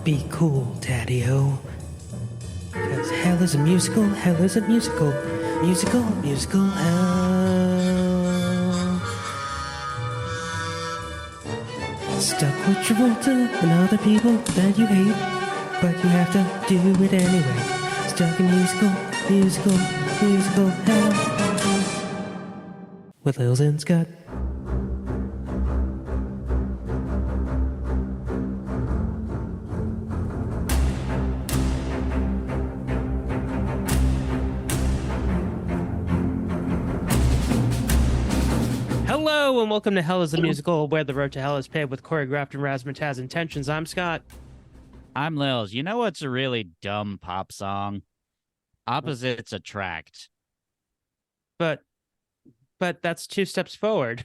Be cool, Daddy-O. Because hell is a musical, hell is a musical. Musical, musical hell. Stuck with Travolta and other people that you hate, but you have to do it anyway. Stuck in musical, musical, musical hell. With Lilz and Scott. Hello and welcome to Hell is the Musical, where the road to hell is paved with choreographed and razzmatazz intentions. I'm Scott. I'm Lilz. You know what's a really dumb pop song? Opposites Attract. But that's two steps forward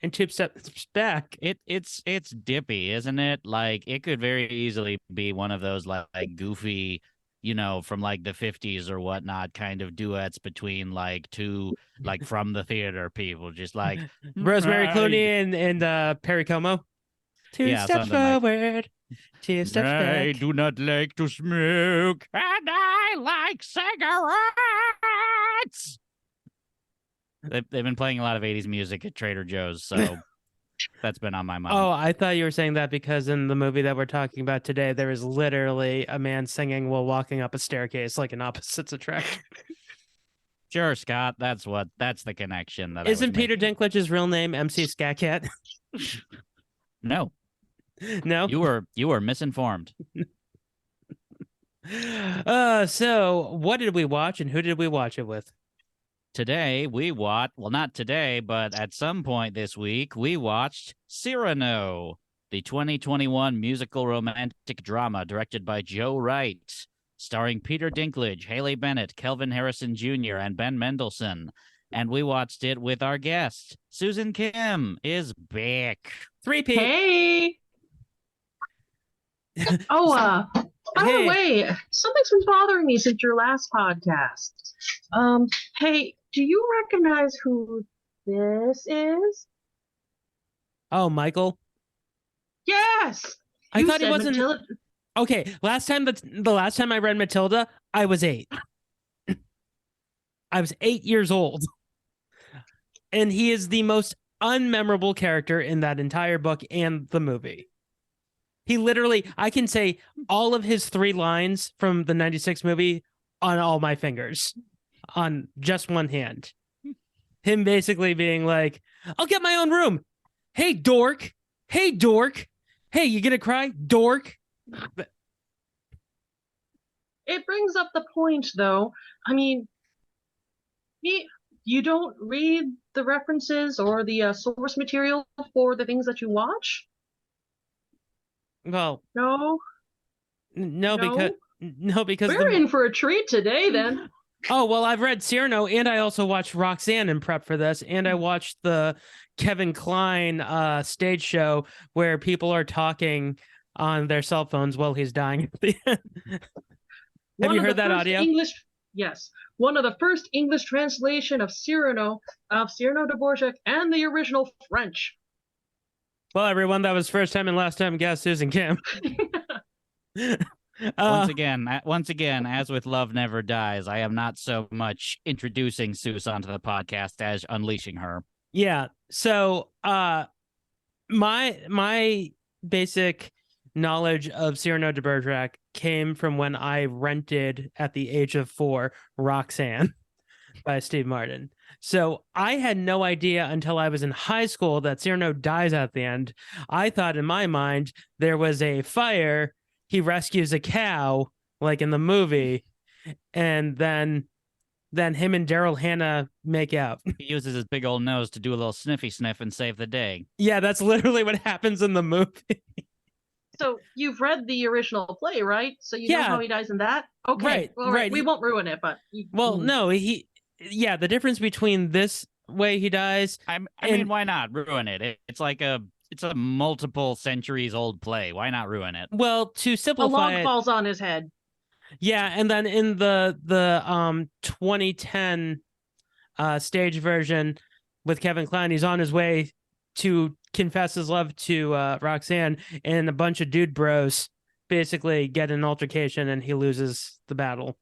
and two steps back. It's dippy, isn't it? Like, it could very easily be one of those like goofy, you know, from like the 50s or whatnot kind of duets between like two like from the theater people, just like Rosemary Clooney and Perry Como. Two steps forward, two steps back. I do not like to smoke, and I like cigarettes. They've been playing a lot of 80s music at Trader Joe's, so that's been on my mind. Oh, I thought you were saying that because in the movie that we're talking about today, there is literally a man singing while walking up a staircase like an opposites attract. Sure, Scott, that's the connection. Isn't Peter Dinklage's real name MC Scat? No. No? You were misinformed. So what did we watch and who did we watch it with? Today we watched, well, not today, but at some point this week, we watched Cyrano, the 2021 musical romantic drama directed by Joe Wright, starring Peter Dinklage, Haley Bennett, Kelvin Harrison Jr., and Ben Mendelsohn. And we watched it with our guest, Susan Kim is back. 3P. Hey. By the way, something's been bothering me since your last podcast. Hey, do you recognize who this is? Oh, Michael? Yes. I thought he wasn't. Matilda... Okay, the last time I read Matilda, I was 8. I was 8 years old. And he is the most unmemorable character in that entire book and the movie. He literally, I can say all of his 3 lines from the 96 movie on all my fingers, on just one hand. Him basically being like, I'll get my own room. Hey, dork. Hey, dork. Hey, you gonna cry? Dork. It brings up the point, though. I mean, you don't read the references or the source material for the things that you watch? Well, no, because we're in for a treat today then. Oh, well, I've read Cyrano and I also watched Roxanne in prep for this, and I watched the Kevin Kline stage show where people are talking on their cell phones while he's dying at the end. Have you heard that audio? Yes. One of the first English translation of Cyrano De Bergerac and the original French. Well, everyone, that was first time and last time guest Susan Kim. Once again, as with Love Never Dies, I am not so much introducing Sus onto the podcast as unleashing her. Yeah. So my basic knowledge of Cyrano de Bergerac came from when I rented at the age of 4 Roxanne by Steve Martin. So I had no idea until I was in high school that Cyrano dies at the end. I thought in my mind there was a fire, he rescues a cow like in the movie, and then him and Daryl Hannah make out. He uses his big old nose to do a little sniffy sniff and save the day. Yeah, that's literally what happens in the movie. So you've read the original play, right? So you know how he dies in that? Okay. Right, well, right. We won't ruin it, but... no, yeah, the difference between this way he dies... I mean, why not ruin it? It's like it's a multiple centuries old play. Why not ruin it? Well, to simplify a log falls on his head. Yeah, and then in the 2010 stage version with Kevin Kline, he's on his way to confess his love to Roxanne, and a bunch of dude bros basically get an altercation and he loses the battle.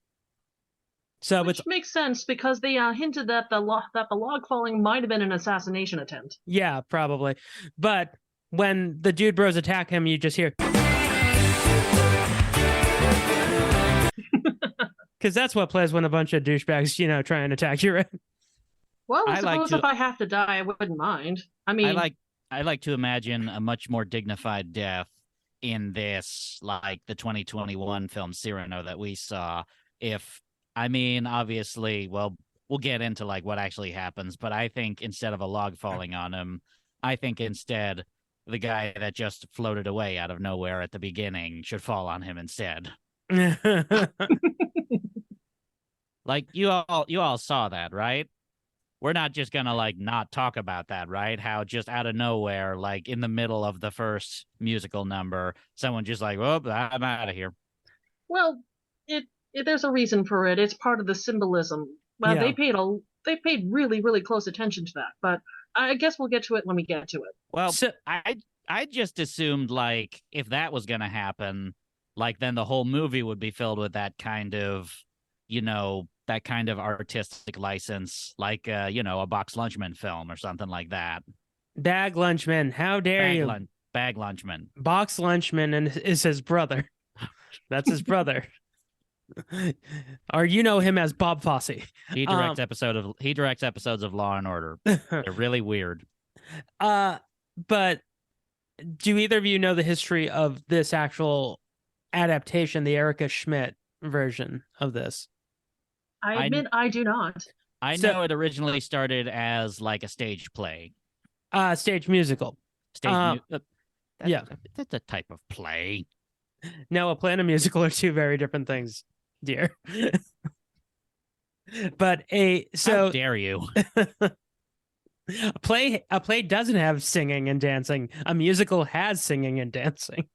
So Which makes sense because they hinted that the log falling might have been an assassination attempt. Yeah, probably. But when the dude bros attack him, you just hear because that's what plays when a bunch of douchebags, try and attack you, right? Well, I suppose if I have to die, I wouldn't mind. I mean, I like to imagine a much more dignified death in this, like the 2021 film Cyrano that we saw. Obviously, well, we'll get into like what actually happens, but I think instead of a log falling on him, I think instead the guy that just floated away out of nowhere at the beginning should fall on him instead. Like you all saw that, right? We're not just gonna like not talk about that, right? How just out of nowhere, like in the middle of the first musical number, someone just like, "Oh, I'm out of here." Well, there's a reason for it. It's part of the symbolism. Well, Yeah. they paid really, really close attention to that. But I guess we'll get to it when we get to it. Well, I just assumed like if that was gonna happen, like then the whole movie would be filled with that kind of, that kind of artistic license, like a Box Lunchman film or something like that. Bag Lunchman, how dare you? Bag Lunchman. Box Lunchman is his brother. That's his brother. Or you know him as Bob Fosse. He directs episodes of Law and Order. They're really weird. But do either of you know the history of this actual adaptation, the Erica Schmidt version of this? I admit I do not. I know it originally started as like a stage play. Stage musical. Yeah. That's a type of play. No, a play and a musical are two very different things, dear. But how dare you? A play doesn't have singing and dancing. A musical has singing and dancing.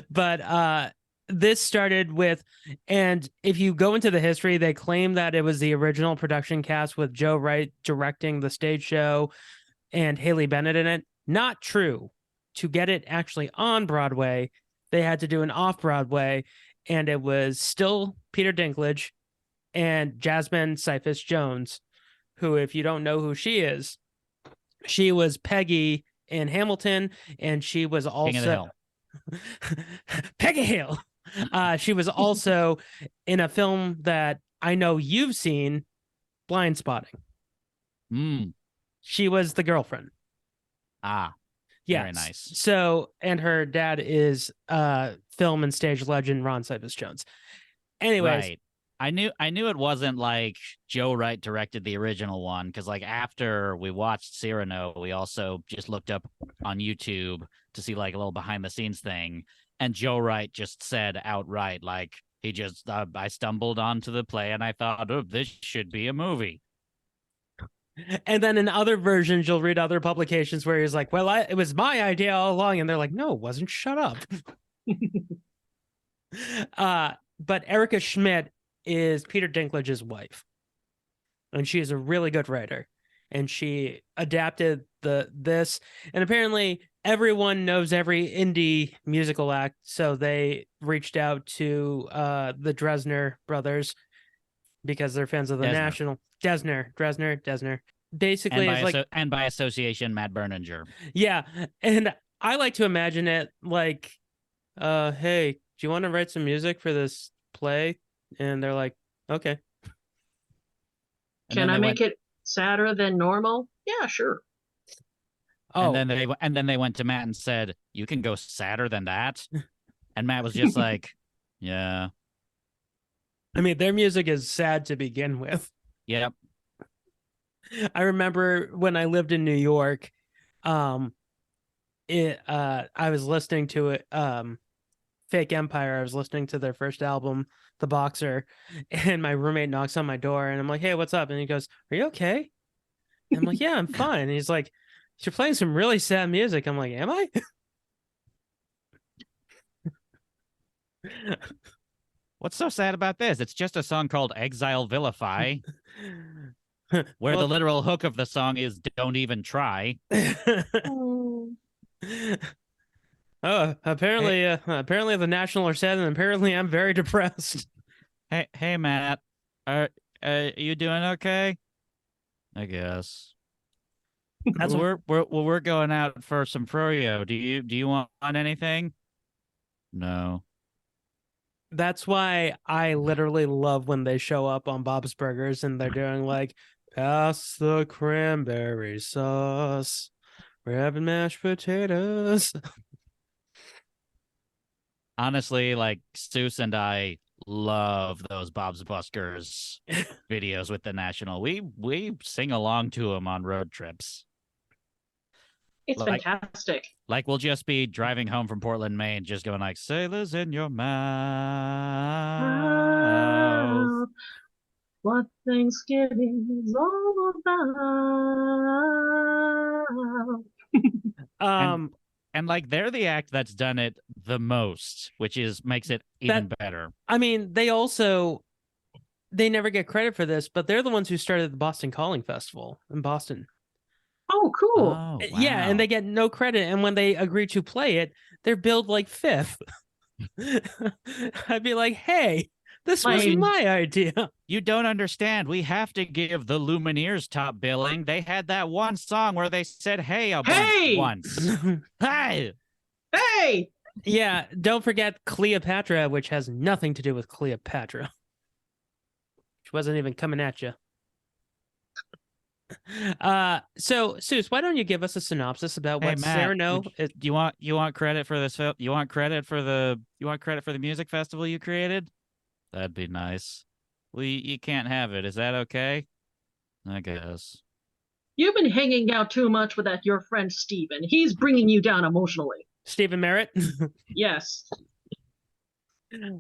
But this started with, and if you go into the history, they claim that it was the original production cast with Joe Wright directing the stage show and Haley Bennett in it. Not true. To get it actually on Broadway, they had to do an off-Broadway, and it was still Peter Dinklage and Jasmine Cephas Jones, who, if you don't know who she is, she was Peggy in Hamilton, and she was also Peggy Hill. She was also in a film that I know you've seen, Blind Spotting. She was the girlfriend. Yeah, very nice. So, and her dad is film and stage legend Ron Cephas Jones. Anyways, right. I knew it wasn't like Joe Wright directed the original one, because like after we watched Cyrano, we also just looked up on YouTube to see like a little behind the scenes thing, and Joe Wright just said outright, like, he just I stumbled onto the play and I thought, oh, this should be a movie. And then in other versions, you'll read other publications where he's like, well, it was my idea all along. And they're like, no, it wasn't. Shut up. But Erica Schmidt is Peter Dinklage's wife. And she is a really good writer. And she adapted this. And apparently everyone knows every indie musical act. So they reached out to the Dresner brothers because they're fans of the National. Dresner. Basically, and by association, Matt Berninger. Yeah, and I like to imagine it like, hey, do you want to write some music for this play? And they're like, okay. Can I make it sadder than normal? Yeah, sure. Oh, and then they went to Matt and said, you can go sadder than that? And Matt was just like, yeah. I mean, their music is sad to begin with. Yep. I remember when I lived in New York, I was listening to it, Fake Empire. I was listening to their first album, The Boxer, and my roommate knocks on my door, and I'm like, hey, what's up? And he goes, are you okay? And I'm like, yeah, I'm fine. And he's like, you're playing some really sad music. I'm like, am I? What's so sad about this? It's just a song called Exile Vilify, where the literal hook of the song is "Don't even try." Oh, apparently, apparently the National are sad, and apparently I'm very depressed. Hey, Matt. Are you doing okay? I guess. That's We're going out for some froyo. Do you want anything? No. That's why I literally love when they show up on Bob's Burgers and they're doing like, pass the cranberry sauce. We're having mashed potatoes. Honestly, like Seuss and I love those Bob's Buskers videos with the National. We sing along to them on road trips. It's fantastic. Like we'll just be driving home from Portland, Maine, just going like sailors in your mouth. What Thanksgiving is all about. And like they're the act that's done it the most, which makes it even better. I mean, they never get credit for this, but they're the ones who started the Boston Calling Festival in Boston. Oh, cool. Oh, wow. Yeah, and they get no credit. And when they agree to play it, they're billed like fifth. I'd be like, hey, this was my idea. You don't understand. We have to give the Lumineers top billing. They had that one song where they said, hey, once. Hey! Hey! Yeah, don't forget Cleopatra, which has nothing to do with Cleopatra. She wasn't even coming at you. So Seuss, why don't you give us a synopsis about what Cyrano is? Do you want credit for this film? You want credit for the music festival you created? That'd be nice. Well, you can't have it. Is that okay? I guess. You've been hanging out too much with your friend Steven. He's bringing you down emotionally. Stephen Merritt? Yes.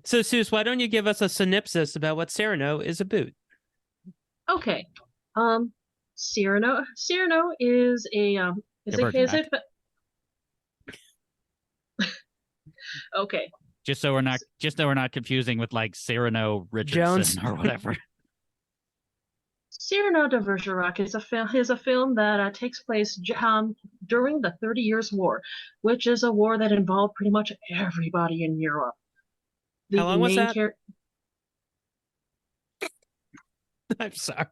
So Seuss, why don't you give us a synopsis about what Cyrano is about? Okay. Cyrano is okay. Just so we're not confusing with like Cyrano Richardson or whatever. Cyrano De Bergerac is a film that takes place during the 30 Years' War, which is a war that involved pretty much everybody in Europe. How long was that? I'm sorry.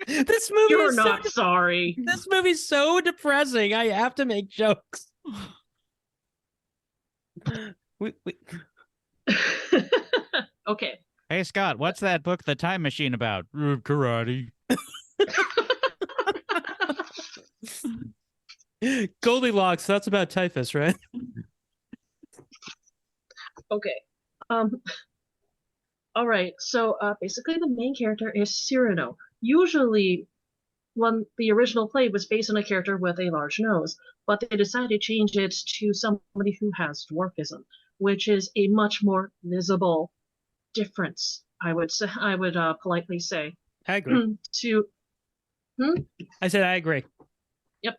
This movie You're not sorry. This movie's so depressing. I have to make jokes. Okay. Hey, Scott, what's that book, The Time Machine, about? Karate. Goldilocks, that's about typhus, right? Okay. All right. So basically the main character is Cyrano. Usually when the original play was based on a character with a large nose, but they decided to change it to somebody who has dwarfism, which is a much more visible difference, I would politely say. I agree. I said I agree. Yep.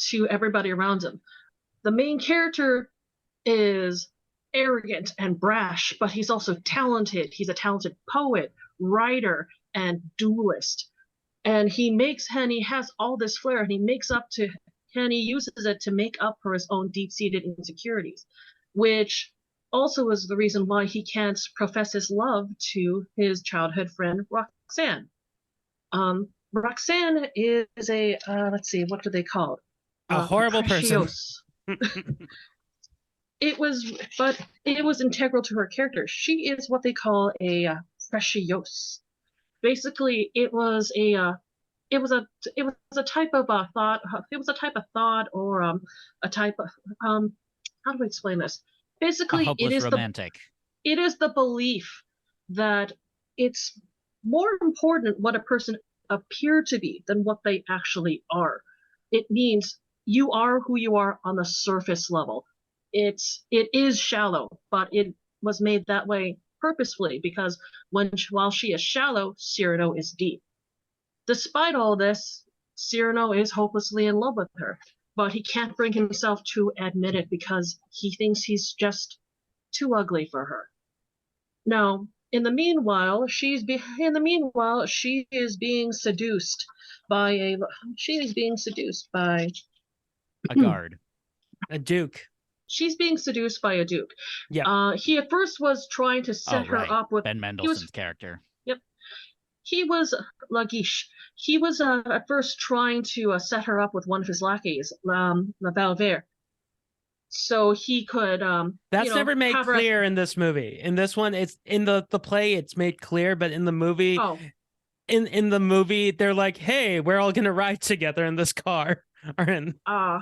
To everybody around him. The main character is arrogant and brash, but he's also talented. He's a talented poet, writer, and duelist. And he has all this flair, and he uses it to make up for his own deep-seated insecurities, which also is the reason why he can't profess his love to his childhood friend Roxanne. Roxanne is a let's see, what do they call it? A horrible person. It was integral to her character. She is what they call a precious. Basically, it was a type of thought. It was a type of thought, or a type of how do I explain this? Basically, it is the belief that it's more important what a person appear to be than what they actually are. It means you are who you are on the surface level. It is shallow, but it was made that way purposefully because while she is shallow, Cyrano is deep. Despite all this, Cyrano is hopelessly in love with her, but he can't bring himself to admit it because he thinks he's just too ugly for her. Now, in the meanwhile, she is being seduced by a guard. A duke. She's being seduced by a duke. Yeah. He at first was trying to set her up with Ben Mendelsohn's character. Yep. He was Laguiche. He was at first trying to set her up with one of his lackeys, La Valverde, so he could. That's never made clear in this movie. In this one, it's in the play. It's made clear, but in the movie, in the movie, they're like, "Hey, we're all gonna ride together in this car." Then I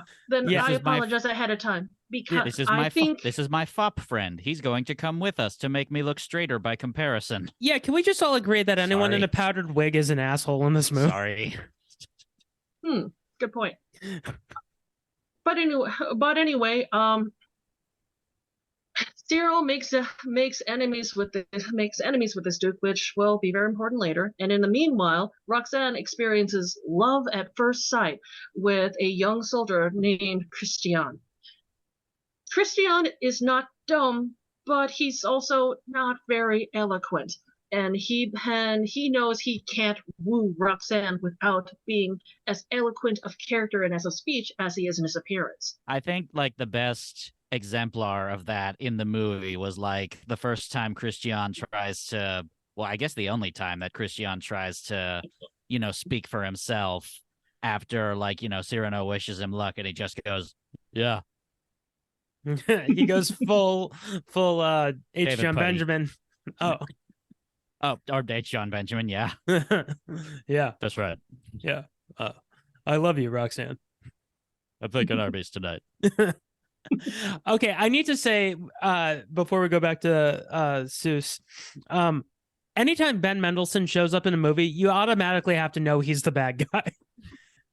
apologize ahead of time because this is my fop friend. He's going to come with us to make me look straighter by comparison. Yeah, can we just all agree that anyone in a powdered wig is an asshole in this movie? Sorry. Good point. But anyway, Cyrano makes enemies with this duke, which will be very important later. And in the meanwhile, Roxanne experiences love at first sight with a young soldier named Christian. Christian is not dumb, but he's also not very eloquent. And he knows he can't woo Roxanne without being as eloquent of character and as of speech as he is in his appearance. I think like the best exemplar of that in the movie was like the first time Christian tries to, well, I guess the only time that Christian tries to, speak for himself after like, Cyrano wishes him luck and he just goes, yeah. He goes full H. John Benjamin. Oh, or H. John Benjamin, yeah. Yeah. That's right. Yeah. I love you, Roxanne. I'm thinking Arby's tonight. Okay, I need to say, before we go back to Seuss, anytime Ben Mendelsohn shows up in a movie, you automatically have to know he's the bad guy.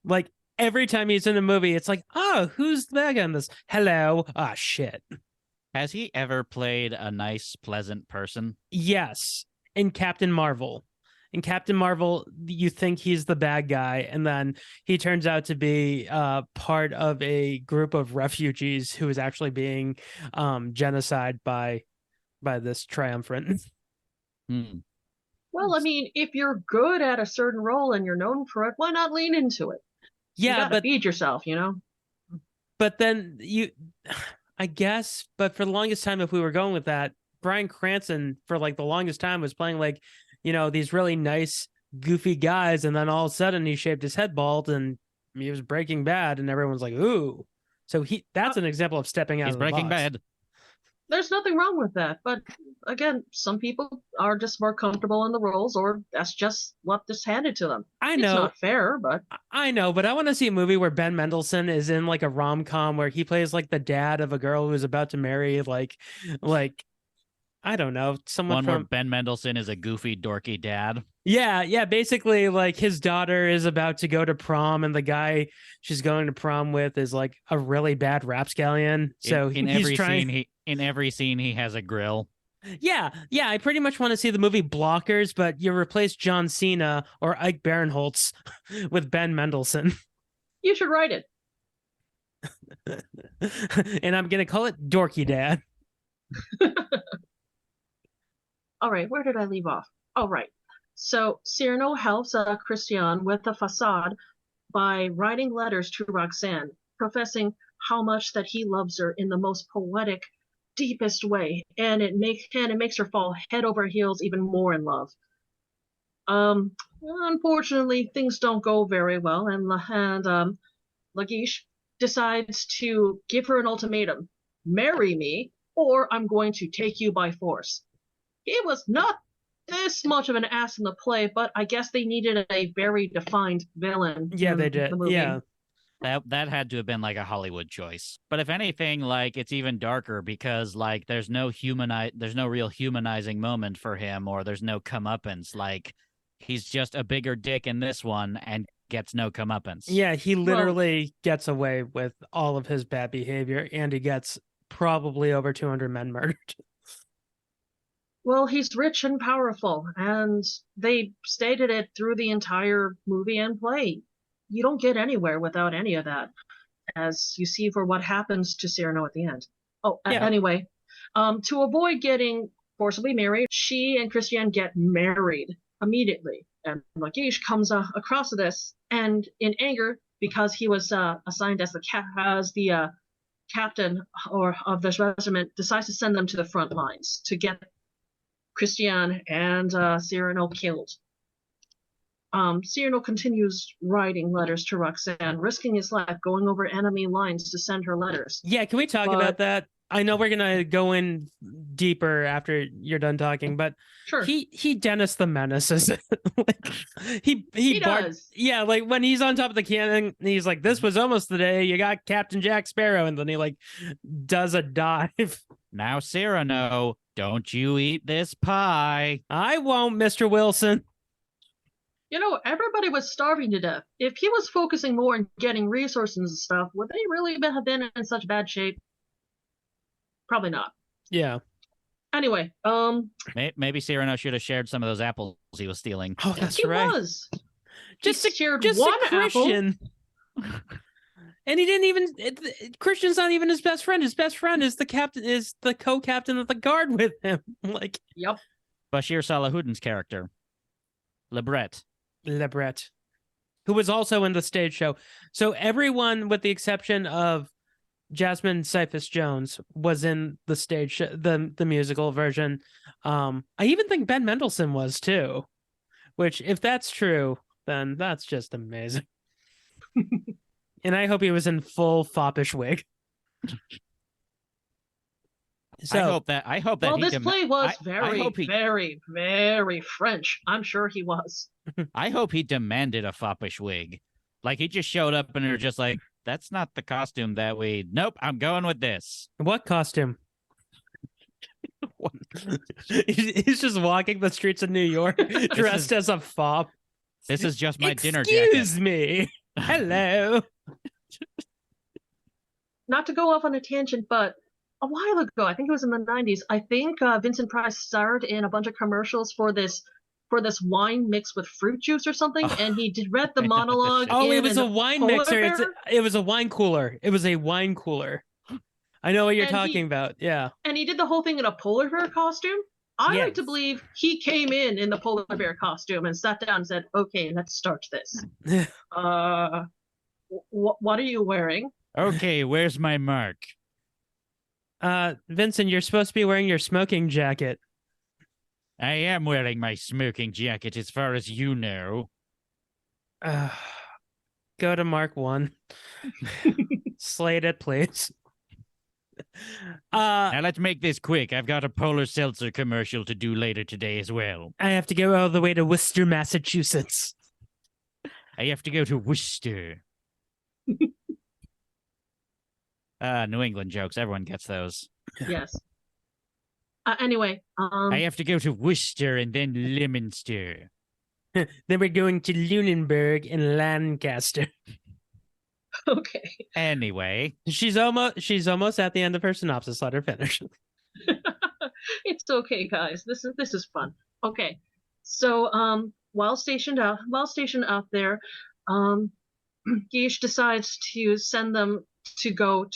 Like, every time he's in a movie, it's like, oh, who's the bad guy in this? Hello. Ah, shit. Has he ever played a nice, pleasant person? Yes. In Captain Marvel. In Captain Marvel, you think he's the bad guy, and then he turns out to be part of a group of refugees who is actually being genocide by this triumvirate. Well, I mean, if you're good at a certain role and you're known for it, why not lean into it? Yeah, but feed yourself, But then I guess, but for the longest time, if we were going with that, Bryan Cranston for like the longest time was playing like, these really nice, goofy guys, and then all of a sudden he shaved his head bald and he was Breaking Bad, and everyone's like, ooh. So that's an example of stepping out of the Breaking box. Bad. There's nothing wrong with that, but again, some people are just more comfortable in the roles, or that's just what is handed to them. I know. It's not fair, but... I know, but I want to see a movie where Ben Mendelsohn is in like a rom-com where he plays like the dad of a girl who's about to marry like I don't know, someone where Ben Mendelsohn is a goofy, dorky dad. Yeah. Basically, like his daughter is about to go to prom, and the guy she's going to prom with is like a really bad rapscallion. So in every scene, he has a grill. Yeah. I pretty much want to see the movie Blockers, but you replace John Cena or Ike Barinholtz with Ben Mendelsohn. You should write it. And I'm gonna call it Dorky Dad. All right, where did I leave off? Oh, right. So Cyrano helps Christian with the facade by writing letters to Roxanne, professing how much that he loves her in the most poetic, deepest way, and it makes her fall head over heels even more in love. Unfortunately, things don't go very well, and Laguiche decides to give her an ultimatum: marry me, or I'm going to take you by force. He was not this much of an ass in the play, but I guess they needed a very defined villain. Yeah, they did. Yeah. That had to have been like a Hollywood choice. But if anything, like it's even darker because like there's no real humanizing moment for him, or there's no comeuppance. Like he's just a bigger dick in this one and gets no comeuppance. Yeah, he literally gets away with all of his bad behavior, and he gets probably over 200 men murdered. Well, he's rich and powerful, and they stated it through the entire movie and play. You don't get anywhere without any of that, as you see for what happens to Cyrano at the end. Anyway, to avoid getting forcibly married, she and Christian get married immediately. And Laguiche comes across this, and in anger, because he was assigned as the captain or of this regiment decides to send them to the front lines to get Christian and Cyrano killed. Cyrano continues writing letters to Roxanne, risking his life going over enemy lines to send her letters. Yeah, can we talk about that? I know we're gonna go in deeper after you're done talking, but sure. he Dennis the Menace is like, he does. Yeah, like when he's on top of the cannon, he's like, "This was almost the day you got Captain Jack Sparrow," and then he like does a dive. Now, Cyrano, don't you eat this pie? I won't, Mr. Wilson. You know, everybody was starving to death. If he was focusing more on getting resources and stuff, would they really have been in such bad shape? Probably not. Yeah. Anyway, maybe Cyrano should have shared some of those apples he was stealing. Oh, that's he right. Was. Just he shared just one a Christian. And he didn't even. Christian's not even his best friend. His best friend is the captain, is the co-captain of the guard with him. Like, yep. Bashir Salahuddin's character, Lebret, who was also in the stage show. So everyone, with the exception of Jasmine Cephas Jones, was in the stage show, the musical version. I even think Ben Mendelsohn was too. Which, if that's true, then that's just amazing. And I hope he was in full foppish wig. So, I hope that. Well, this play was very, very French. I'm sure he was. I hope he demanded a foppish wig. Like, he just showed up and they're just like, "That's not the costume that we. Nope, I'm going with this." What costume? He's just walking the streets of New York dressed as a fop. This is just my dinner jacket. Excuse me. Hello. Not to go off on a tangent, but a while ago, I think it was in the 90s, I think Vincent Price starred in a bunch of commercials for this wine mixed with fruit juice or something, and he read the monologue. Oh, it was a wine mixer. It was a wine cooler. It was a wine cooler. I know what you're talking about. Yeah. And he did the whole thing in a polar bear costume. I like to believe he came in the polar bear costume and sat down and said, "Okay, let's start this." What are you wearing? Okay, where's my mark? Vincent, you're supposed to be wearing your smoking jacket. I am wearing my smoking jacket, as far as you know. Go to Mark 1. Slate it, please. Now let's make this quick. I've got a Polar Seltzer commercial to do later today as well. I have to go all the way to Worcester, Massachusetts. I have to go to Worcester. New England jokes. Everyone gets those. Yes. Anyway, I have to go to Worcester and then Leominster. Then we're going to Lunenburg and Lancaster. Okay. Anyway, she's almost at the end of her synopsis. Let her finish. It's okay, guys. This is fun. Okay. So while stationed out there, Guiche decides to send them to go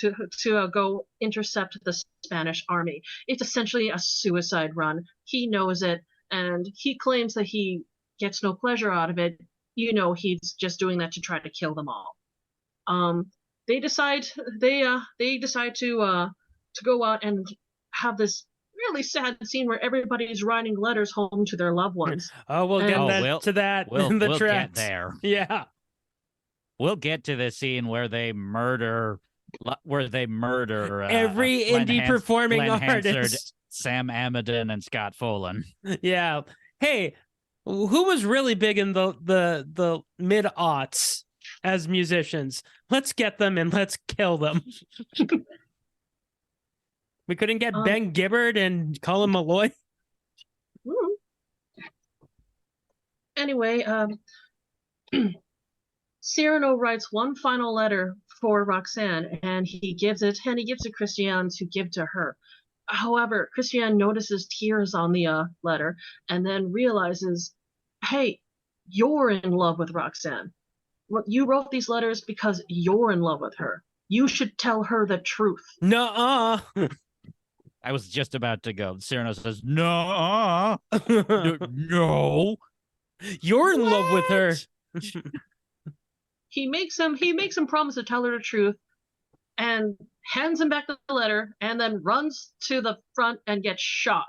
intercept the Spanish army. It's essentially a suicide run. He knows it, and he claims that he gets no pleasure out of it. You know, he's just doing that to try to kill them all. They decide to go out and have this really sad scene where everybody's writing letters home to their loved ones. Oh, we'll get to that in the tracks. Get there. Yeah. We'll get to the scene where they murder every indie performing artist. Sam Amidon and Scott Folan. Yeah. Hey, who was really big in the mid-aughts as musicians? Let's get them and let's kill them. We couldn't get Ben Gibbard and Colin Malloy. Anyway, Cyrano writes one final letter for Roxanne, and he gives it to Christiane to give to her. However, Christiane notices tears on the letter and then realizes, hey, you're in love with Roxanne. You wrote these letters because you're in love with her. You should tell her the truth. Nuh-uh. I was just about to go. Cyrano says, no. No. You're in love with her. He makes him promise to tell her the truth, and hands him back the letter, and then runs to the front and gets shot.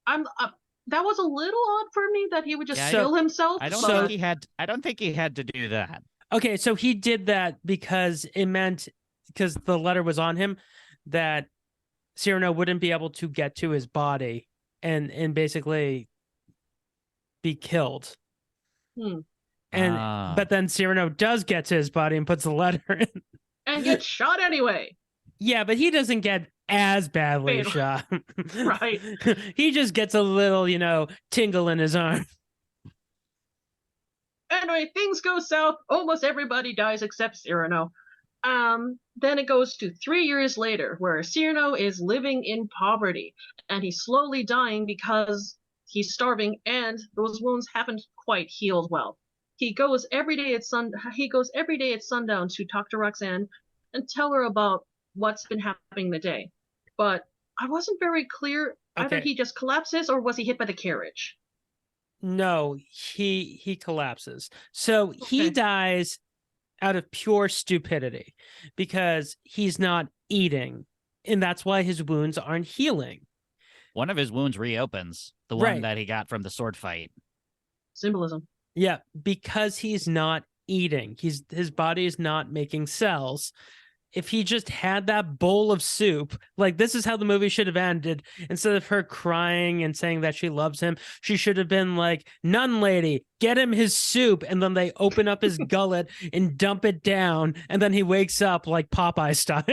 That was a little odd for me that he would just kill himself. I don't think he had to do that. Okay, so he did that because the letter was on him that Cyrano wouldn't be able to get to his body and basically be killed. But then Cyrano does get to his body and puts the letter in. And gets shot anyway. Yeah, but he doesn't get as badly shot. Right. He just gets a little, tingle in his arm. Anyway, things go south. Almost everybody dies except Cyrano. Then it goes to 3 years later, where Cyrano is living in poverty, and he's slowly dying because he's starving, and those wounds haven't quite healed well. He goes every day at sundown to talk to Roxanne and tell her about what's been happening the day. But I wasn't very clear. Either he just collapses or was he hit by the carriage? No, he collapses. So he dies out of pure stupidity because he's not eating, and that's why his wounds aren't healing. One of his wounds reopens, the one that he got from the sword fight. Symbolism. Yeah, because he's not eating. His body is not making cells. If he just had that bowl of soup, like this is how the movie should have ended. Instead of her crying and saying that she loves him, she should have been like, "Nun lady, get him his soup." And then they open up his gullet and dump it down. And then he wakes up like Popeye style.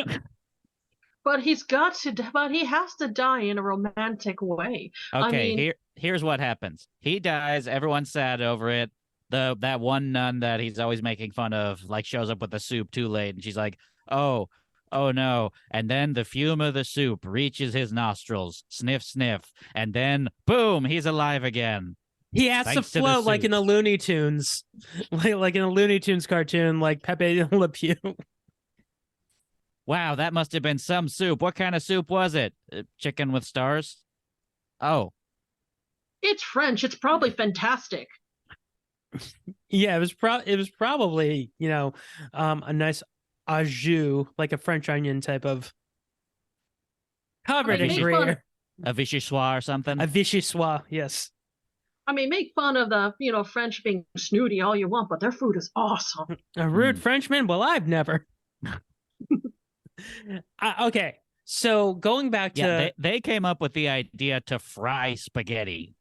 But he has to die in a romantic way. Okay, here's what happens. He dies, everyone's sad over it. That one nun that he's always making fun of, like, shows up with the soup too late, and she's like, oh no. And then the fume of the soup reaches his nostrils. Sniff, sniff. And then, boom, he's alive again. He has to float like in a Looney Tunes, like in a Looney Tunes cartoon, like Pepe Le Pew. Wow, that must have been some soup. What kind of soup was it? Chicken with stars? Oh. It's French. It's probably fantastic. Yeah, it was probably, a nice au jus, like a French onion type of covered in Gruyere. A vichyssoise or something? A vichyssoise, yes. I mean, make fun of the, French being snooty all you want, but their food is awesome. A rude Frenchman? Well, I've never. Okay, so going back to... they came up with the idea to fry spaghetti.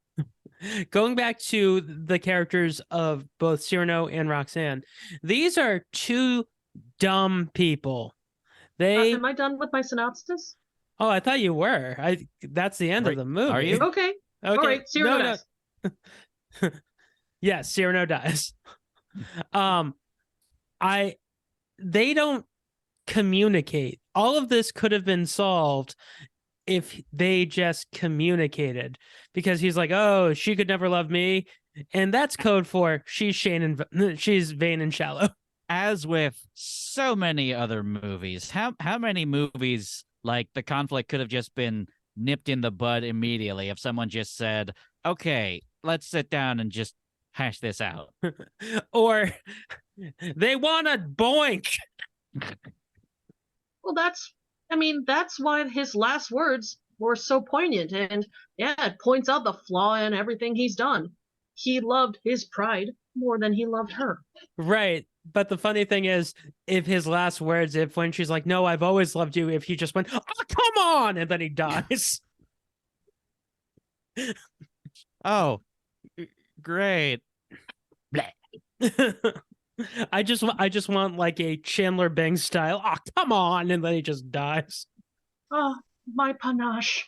Going back to the characters of both Cyrano and Roxanne, these are two dumb people. Am I done with my synopsis? Oh, I thought you were. That's the end of the movie. Are you? Okay. All right, Cyrano dies. Yes, Cyrano dies. They don't communicate. All of this could have been solved if they just communicated, because he's like, "Oh, she could never love me," and that's code for she's vain and shallow. As with so many other movies, how many movies, like, the conflict could have just been nipped in the bud immediately if someone just said, "Okay, let's sit down and just hash this out," or they want to boink. Well, that's why his last words were so poignant, and it points out the flaw in everything he's done. He loved his pride more than he loved her. Right. But the funny thing is, if his last words, when she's like, "No, I've always loved you," if he just went, "Oh, come on," and then he dies. Oh, great. I just want like a Chandler Bing style, "Oh, come on," and then he just dies. Oh, my panache.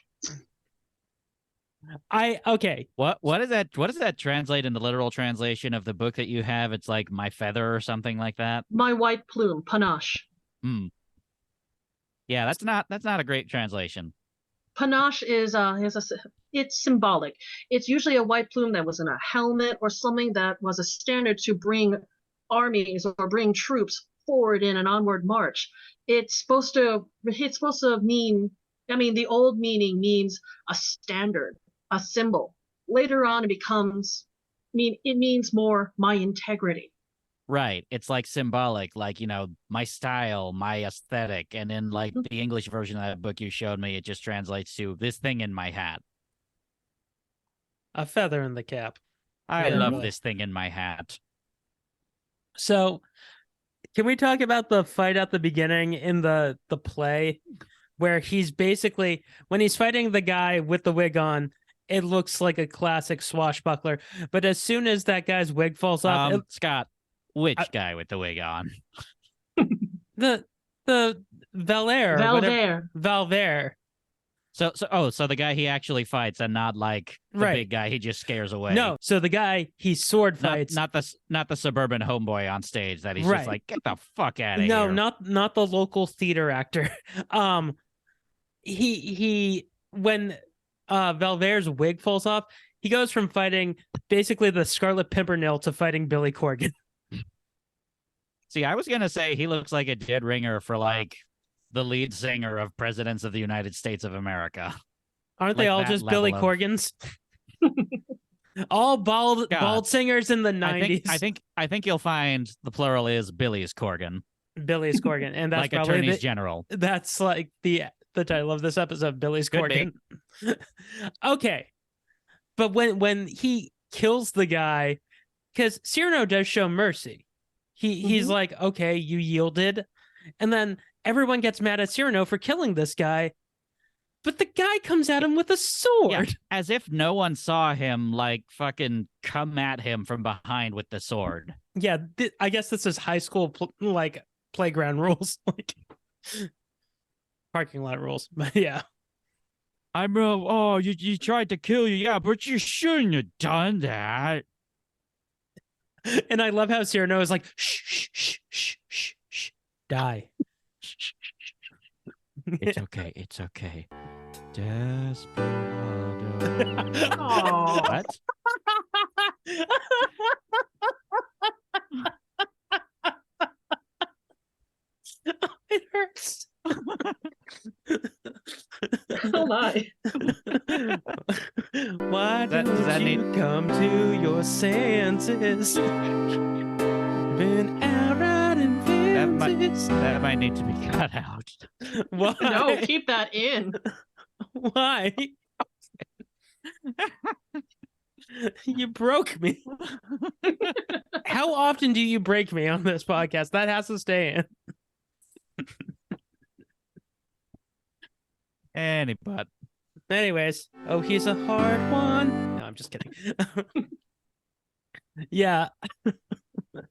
Okay. What does that translate in the literal translation of the book that you have? It's like "my feather" or something like that. My white plume, panache. Yeah, that's not a great translation. Panache it's symbolic. It's usually a white plume that was in a helmet or something that was a standard to bring armies or bring troops forward in an onward march. It's supposed to mean, the old meaning means a standard, a symbol. Later on it means more my integrity. Right. It's like symbolic, like, my style, my aesthetic. And in like the English version of that book you showed me, it just translates to this thing in my hat. A feather in the cap. I Literally. love this thing in my hat. So can we talk about the fight at the beginning in the play where he's basically, when he's fighting the guy with the wig on, it looks like a classic swashbuckler. But as soon as that guy's wig falls off, Scott, which guy with the wig on? the Valère. So the guy he actually fights, and not like the big guy he just scares away. No, so the guy he sword fights, not the suburban homeboy on stage that he's just like, get the fuck out of here. No, not the local theater actor. He when Valère's wig falls off, he goes from fighting basically the Scarlet Pimpernel to fighting Billy Corgan. See, I was gonna say he looks like a dead ringer for like the lead singer of Presidents of the United States of America. Aren't they all just Billy Corgans? All bald singers in the 90s. I think you'll find the plural is Billy's Corgan. Billy's Corgan, and that's like probably attorneys general. That's like the title of this episode, Billy's Corgan. Okay, but when he kills the guy, because Cyrano does show mercy, he's like, okay, you yielded, and then everyone gets mad at Cyrano for killing this guy. But the guy comes at him with a sword. Yeah, as if no one saw him, like, fucking come at him from behind with the sword. Yeah, I guess this is high school, playground rules. Like, parking lot rules. But yeah. You tried to kill you. Yeah, but you shouldn't have done that. And I love how Cyrano is like, shh, shh, shh, shh, shh, die. It's okay. It's okay. Desperado. What? It hurts. Oh my. Why don't you come to your senses? Been out riding fences. That might need to be cut out. Why? No, keep that in. Why? You broke me. How often do you break me on this podcast? That has to stay in. Anyways, oh, he's a hard one. No, I'm just kidding. Yeah.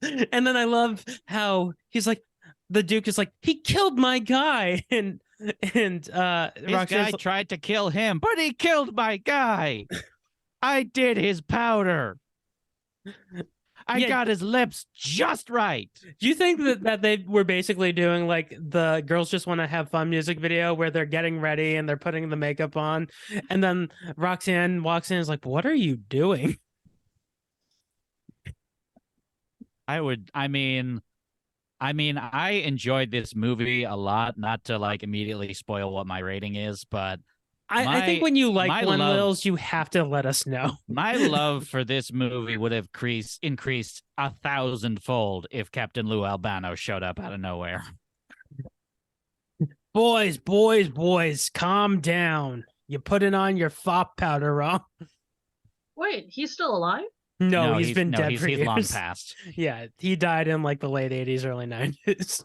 And then I love how he's like, the Duke is like, he killed my guy, and his guy tried to kill him, but he killed my guy. I did his powder. I got his lips just right. Do you think that they were basically doing like the Girls Just Want to Have Fun music video where they're getting ready and they're putting the makeup on, and then Roxanne walks in and is like, what are you doing? I enjoyed this movie a lot, not to like immediately spoil what my rating is, but I think when you like one, Lilz, you have to let us know. My love for this movie would have increased 1,000-fold if Captain Lou Albano showed up out of nowhere. Boys, calm down. You putting on your fop powder wrong. Wait, he's still alive? No, he's been dead for years. He's long past. Yeah, he died in like the late 80s, early 90s.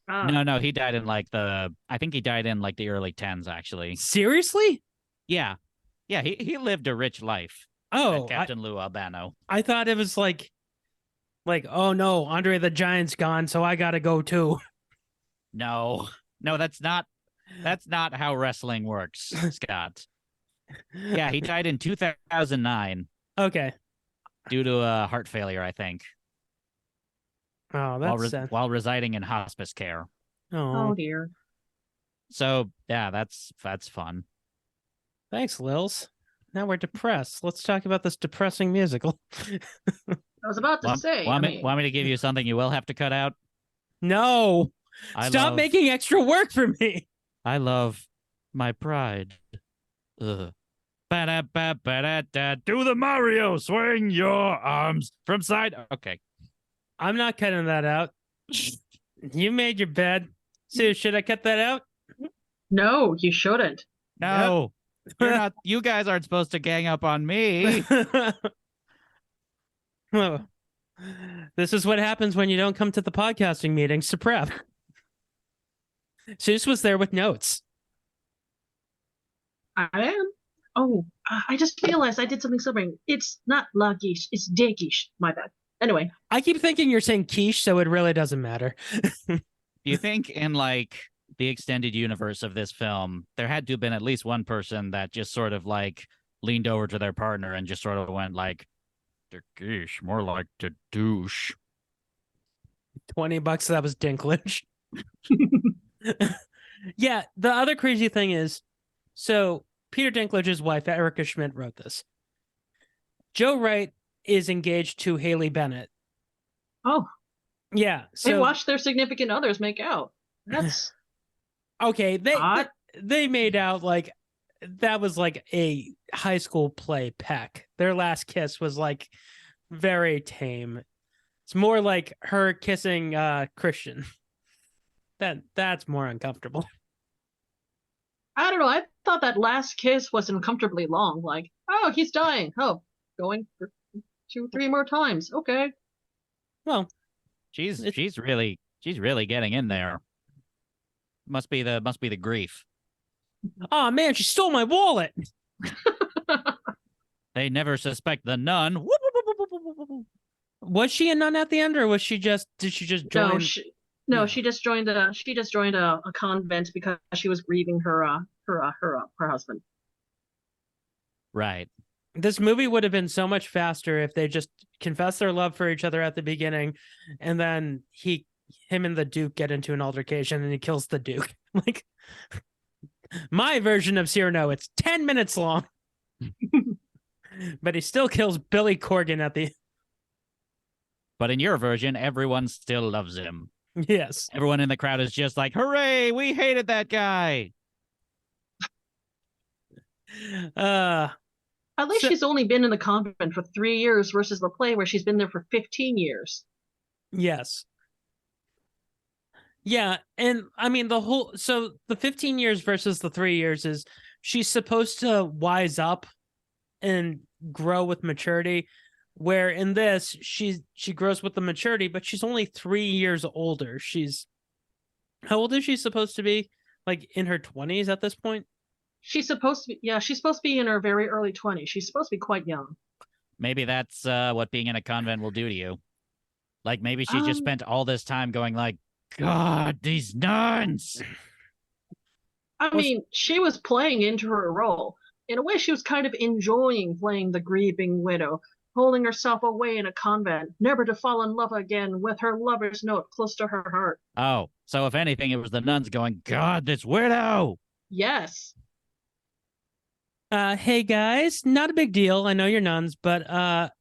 No, he died in I think he died in like the early 10s, actually. Seriously? Yeah. Yeah, he lived a rich life. Oh, Captain Lou Albano. I thought it was like, oh no, Andre the Giant's gone, so I gotta go too. No, that's not how wrestling works, Scott. Yeah, he died in 2009. Okay. Due to a heart failure, I think. Oh, that's sad. While residing in hospice care. Oh dear. So yeah, that's fun. Thanks, Lilz. Now we're depressed. Let's talk about this depressing musical. I was about to say. Want me to give you something you will have to cut out? No. Stop making extra work for me. I love my pride. Ugh. Ba-da-ba-ba-da-da. Do the Mario. Swing your arms from side. Okay. I'm not cutting that out. You made your bed. Sue, should I cut that out? No, you shouldn't. No, you're not. You guys aren't supposed to gang up on me. Oh. This is what happens when you don't come to the podcasting meetings to prep. Seuss was there with notes. I am. Oh, I just realized I did something sobering. It's not la guiche, it's de guiche. My bad. Anyway. I keep thinking you're saying quiche, so it really doesn't matter. Do you think in like the extended universe of this film, there had to have been at least one person that just sort of like leaned over to their partner and just sort of went like, "De guiche, more like de douche." $20, that was Dinklage. Yeah, the other crazy thing is, so Peter Dinklage's wife, Erica Schmidt, wrote this. Joe Wright is engaged to Haley Bennett. Oh. Yeah. So they watched their significant others make out. That's okay. They made out like that was like a high school play peck. Their last kiss was like very tame. It's more like her kissing Christian. That's more uncomfortable. I don't know. I thought that last kiss was uncomfortably long. Like, oh, he's dying. Oh, going for 2-3 more times. Okay. Well, she's really getting in there. Must be the grief. Oh man, she stole my wallet. They never suspect the nun. Was she a nun at the end, or did she just join? She just joined a convent because she was grieving her husband. Right. This movie would have been so much faster if they just confessed their love for each other at the beginning, and then him and the Duke get into an altercation and he kills the Duke. Like my version of Cyrano, it's 10 minutes long. But he still kills Billy Corgan at the. But in your version, everyone still loves him. Yes. Everyone in the crowd is just like, hooray, we hated that guy. At least she's only been in the convent for 3 years versus the play where she's been there for 15 years. Yes. Yeah, and I mean the 15 years versus the 3 years is she's supposed to wise up and grow with maturity, where in this she grows with the maturity, but she's only 3 years older. How old is she supposed to be? Like in her 20s at this point? She's supposed to be in her very early 20s. She's supposed to be quite young. Maybe that's what being in a convent will do to you. Like maybe she just spent all this time going like, God, these nuns. I mean, she was playing into her role. In a way, she was kind of enjoying playing the grieving widow, holding herself away in a convent, never to fall in love again, with her lover's note close to her heart. Oh, so if anything, it was the nuns going, God, this widow. Yes. Hey guys, not a big deal. I know you're nuns, but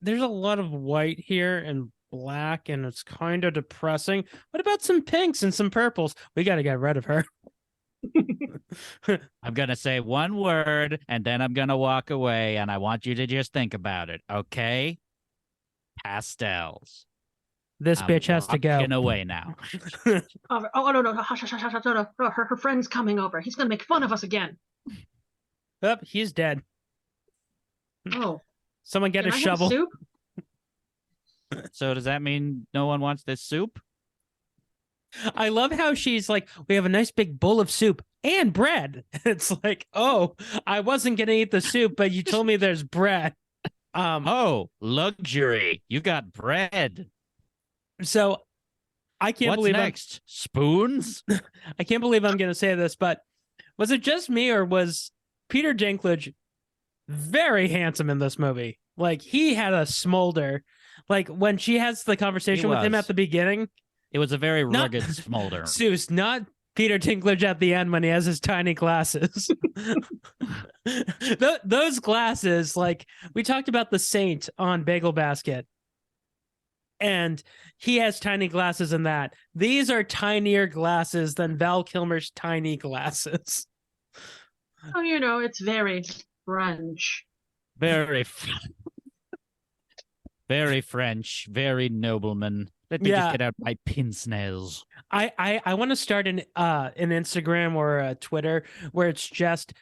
there's a lot of white here and black, and it's kind of depressing. What about some pinks and some purples? We got to get rid of her. I'm going to say one word, and then I'm going to walk away, and I want you to just think about it, okay? Pastels. This bitch has to go. Walking away now. Oh, no. Hush, no. Her friend's coming over. He's going to make fun of us again. Oh, he's dead. Oh. Someone get a shovel. Soup? So does that mean no one wants this soup? I love how she's like, we have a nice big bowl of soup and bread. It's like, oh, I wasn't going to eat the soup, but you told me there's bread. Oh, luxury. You got bread. So I can't believe next? Spoons? I can't believe I'm going to say this, but was it just me or was Peter Dinklage very handsome in this movie? Like he had a smolder. Like when she has the conversation with him at the beginning. It was a very rugged smolder. Seuss, not Peter Dinklage at the end when he has his tiny glasses. Those glasses, like we talked about the Saint on Bagel Basket. And he has tiny glasses in that. These are tinier glasses than Val Kilmer's tiny glasses. Oh, it's very French. Very Very French, very nobleman. Let me just get out my pince nails. I want to start an Instagram or a Twitter where it's just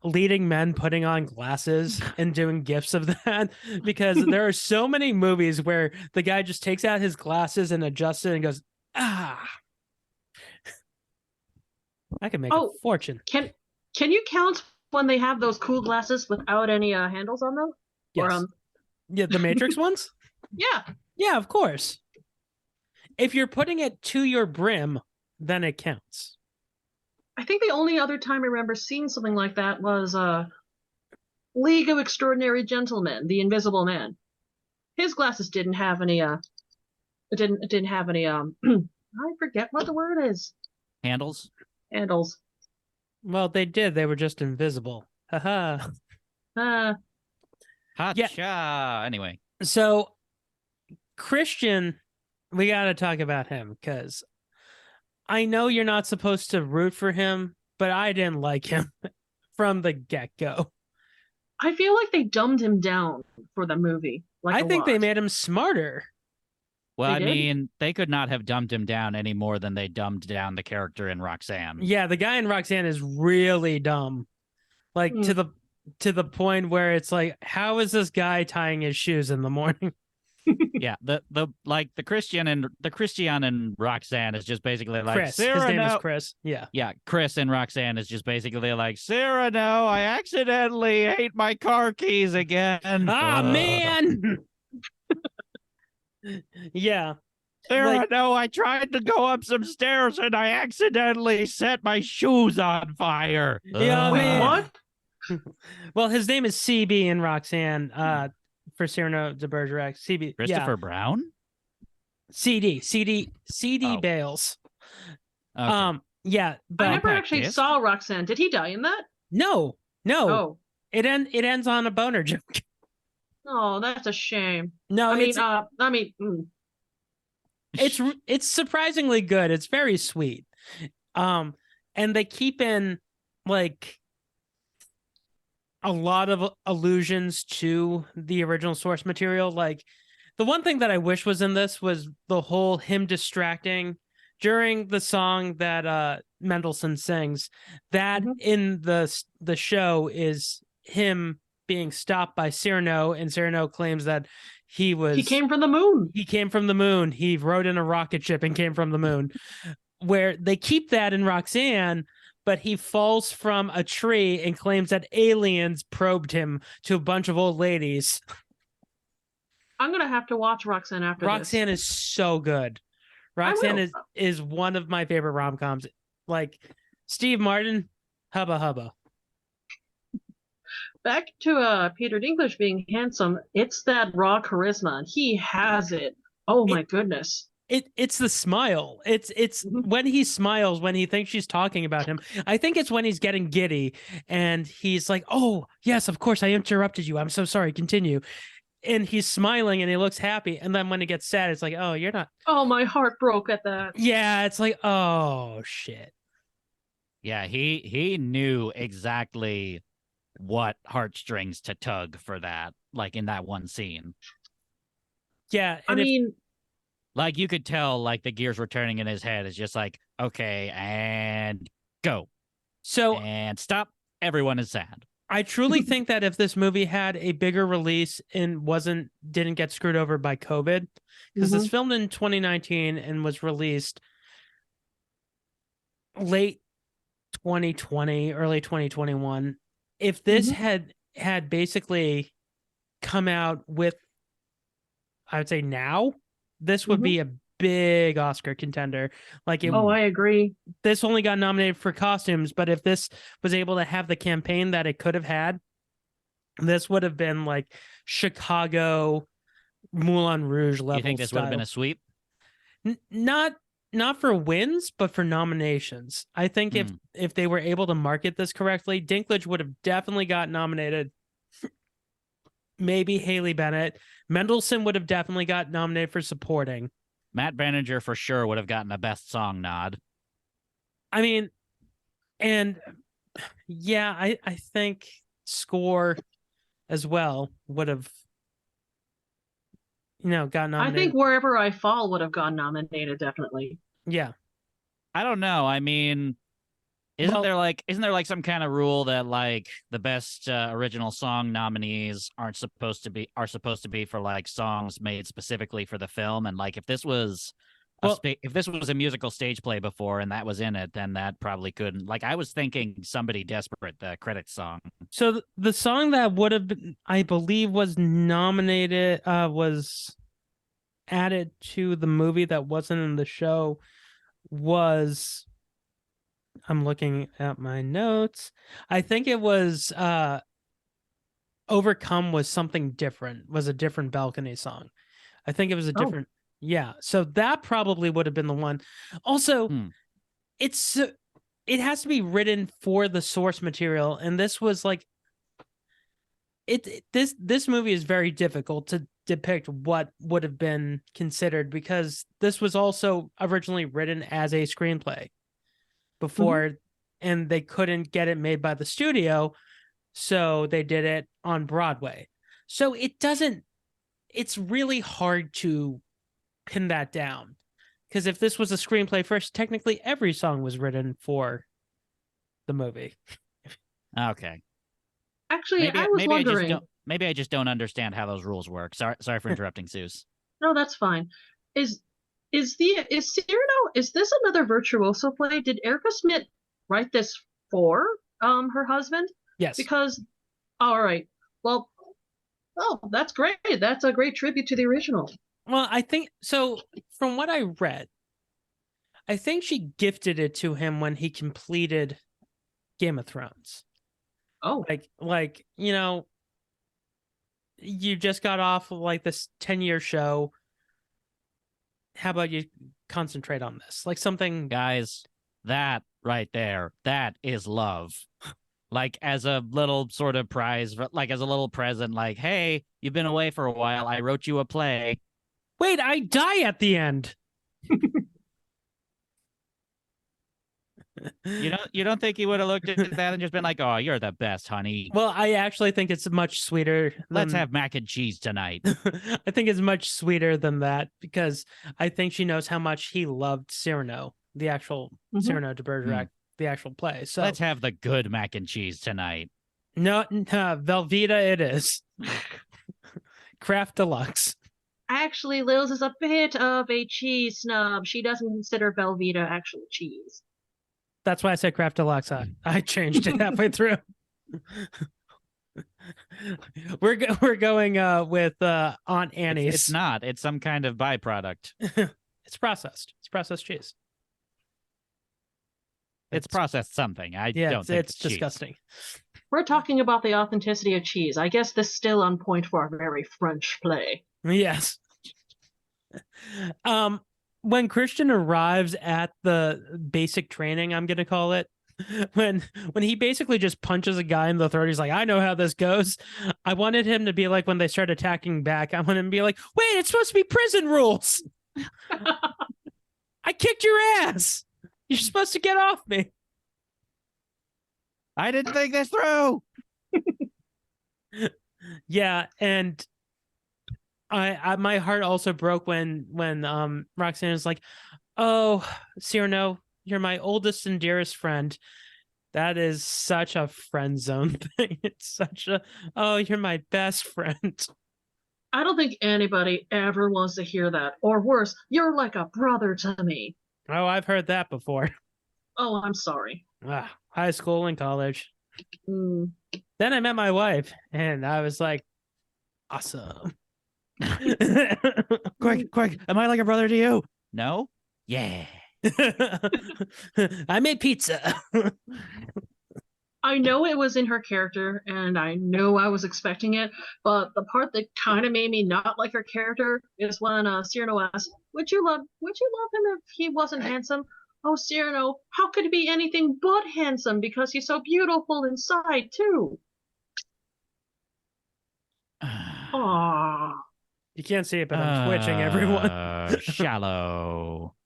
leading men putting on glasses and doing gifs of that, because there are so many movies where the guy just takes out his glasses and adjusts it and goes, I can make a fortune. Can you count when they have those cool glasses without any handles on them? Yes. Or, yeah, the Matrix ones? Yeah, of course. If you're putting it to your brim, then it counts. I think the only other time I remember seeing something like that was League of Extraordinary Gentlemen, The Invisible Man. His glasses didn't have any it didn't have any I forget what the word is. Handles? Handles. Well, they did. They were just invisible. Haha. Hacha. Anyway. So Christian, we got to talk about him, because I know you're not supposed to root for him, but I didn't like him from the get-go. I feel like they dumbed him down for the movie. I think they made him smarter. Well, I mean, they could not have dumbed him down any more than they dumbed down the character in Roxanne. Yeah, the guy in Roxanne is really dumb. Like to the point where it's like, how is this guy tying his shoes in the morning? Yeah, the Christian and Roxanne is just basically like Chris. His name is Chris. Yeah, Chris and Roxanne is just basically like, Cyrano, I accidentally ate my car keys again. Man. Yeah. Cyrano, I tried to go up some stairs and I accidentally set my shoes on fire. Yeah, Wait, what? Well, his name is CB in Roxanne. For Cyrano De Bergerac, CB Christopher Brown, CD Bales. Okay. Yeah, but I never actually saw Roxanne. Did he die in that? No. Oh, it ends on a boner joke. Oh, that's a shame. No, it's surprisingly good. It's very sweet. And they keep in like a lot of allusions to the original source material. Like the one thing that I wish was in this was the whole him distracting during the song that Mendelsohn sings. That in the show is him being stopped by Cyrano, and Cyrano claims that he came from the moon. He came from the moon. He rode in a rocket ship and came from the moon. Where they keep that in Roxanne, but he falls from a tree and claims that aliens probed him to a bunch of old ladies. I'm going to have to watch Roxanne after Roxanne is so good. Roxanne is one of my favorite rom-coms. Like Steve Martin, hubba hubba. Back to Peter Dinklage being handsome, it's that raw charisma, and he has it. Oh my goodness. It's the smile. It's when he smiles, when he thinks she's talking about him. I think it's when he's getting giddy and he's like, "Oh, yes, of course I interrupted you. I'm so sorry. Continue." And he's smiling and he looks happy. And then when he gets sad, it's like, "Oh, you're not." Oh, my heart broke at that. Yeah, it's like, "Oh, shit." Yeah, he knew exactly what heartstrings to tug for that, like in that one scene. Yeah, I mean, like you could tell, like the gears were turning in his head. It's just like, okay, and go. So and stop. Everyone is sad. I truly think that if this movie had a bigger release and didn't get screwed over by COVID, because it's filmed in 2019 and was released late 2020, early 2021. If this had basically come out with, I would say now, this would be a big Oscar contender. Like, I agree. This only got nominated for costumes, but if this was able to have the campaign that it could have had, this would have been like Chicago, Moulin Rouge level. You think this would have been a sweep? Not for wins, but for nominations. I think if they were able to market this correctly, Dinklage would have definitely got nominated. Maybe Haley Bennett. Mendelsohn would have definitely got nominated for supporting. Matt Banninger for sure would have gotten a best song nod. I mean, and yeah, I think score as well would have got I nominated. think Wherever I Fall would have gotten nominated, definitely. Yeah. I don't know. I mean, isn't Well- there like some kind of rule that like the best original song nominees are supposed to be for like songs made specifically for the film, and like if this was a musical stage play before and that was in it, then that probably couldn't. Like I was thinking Somebody Desperate, the credits song. So the song that would have been, I believe, was nominated, was added to the movie that wasn't in the show was, I'm looking at my notes. I think it was Overcome was something different, was a different balcony song. I think it was a different, yeah. So that probably would have been the one. Also, it has to be written for the source material, and this was like this movie is very difficult to depict what would have been considered, because this was also originally written as a screenplay before, and they couldn't get it made by the studio, so they did it on Broadway. So it's really hard to pin that down, because if this was a screenplay first, technically every song was written for the movie. Okay. Actually, I was wondering. Maybe I just don't understand how those rules work. Sorry for interrupting, Seuss. No, that's fine. Is Cyrano? Is this another virtuoso play? Did Erica Smith write this for her husband? Yes. Because, all right. Well, that's great. That's a great tribute to the original. Well, I think so. From what I read, I think she gifted it to him when he completed Game of Thrones. Oh, like you just got off of like this 10-year show. How about you concentrate on this? Like something, guys, that right there, that is love. Like as a little sort of prize, like as a little present, like, hey, you've been away for a while. I wrote you a play. Wait, I die at the end. You don't think he would have looked at that and just been like, "Oh, you're the best, honey." Well, I actually think it's much sweeter. Let's have mac and cheese tonight. I think it's much sweeter than that, because I think she knows how much he loved Cyrano, the actual Cyrano de Bergerac, the actual play. So let's have the good mac and cheese tonight. No, Velveeta it is. Kraft Deluxe. Actually, Lilz is a bit of a cheese snub. She doesn't consider Velveeta actual cheese. That's why I said Kraft Deluxe. I changed it halfway through. We're going with Aunt Annie's. It's not. It's some kind of byproduct. It's processed. It's processed cheese. It's processed something. I Yeah, don't think it's disgusting. We're talking about the authenticity of cheese. I guess this is still on point for a very French play. Yes. When Christian arrives at the basic training, I'm gonna call it, when he basically just punches a guy in the throat, he's like, I know how this goes. I wanted him to be like, when they start attacking back, I want him to be like, wait, it's supposed to be prison rules. I kicked your ass. You're supposed to get off me. I didn't think this through. Yeah, and I my heart also broke when Roxanne is like, oh, Cyrano, you're my oldest and dearest friend. That is such a friend zone thing. It's such a, oh, you're my best friend. I don't think anybody ever wants to hear that. Or worse, you're like a brother to me. Oh, I've heard that before. Oh, I'm sorry. High school and college. Mm. Then I met my wife, and I was like, awesome. Quick, am I like a brother to you? No? Yeah. I made pizza. I know it was in her character, and I know I was expecting it, but the part that kind of made me not like her character is when Cyrano asked, would you love him if he wasn't handsome? Oh, Cyrano, how could he be anything but handsome, because he's so beautiful inside, too? Aww. You can't see it, but I'm twitching, everyone. Shallow.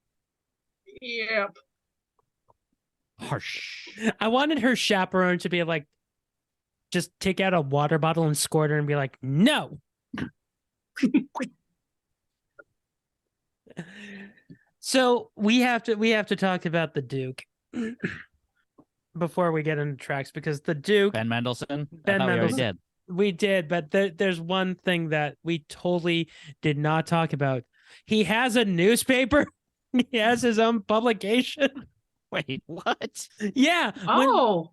Yep. Harsh. I wanted her chaperone to be like, just take out a water bottle and squirt her and be like, no. So we have to talk about the Duke before we get into tracks, because the Duke, Ben Mendelsohn. Ben I thought we already Mendelsohn. did. We did, but there's one thing that we totally did not talk about. He has a newspaper. He has his own publication. Wait, what? Yeah. Oh,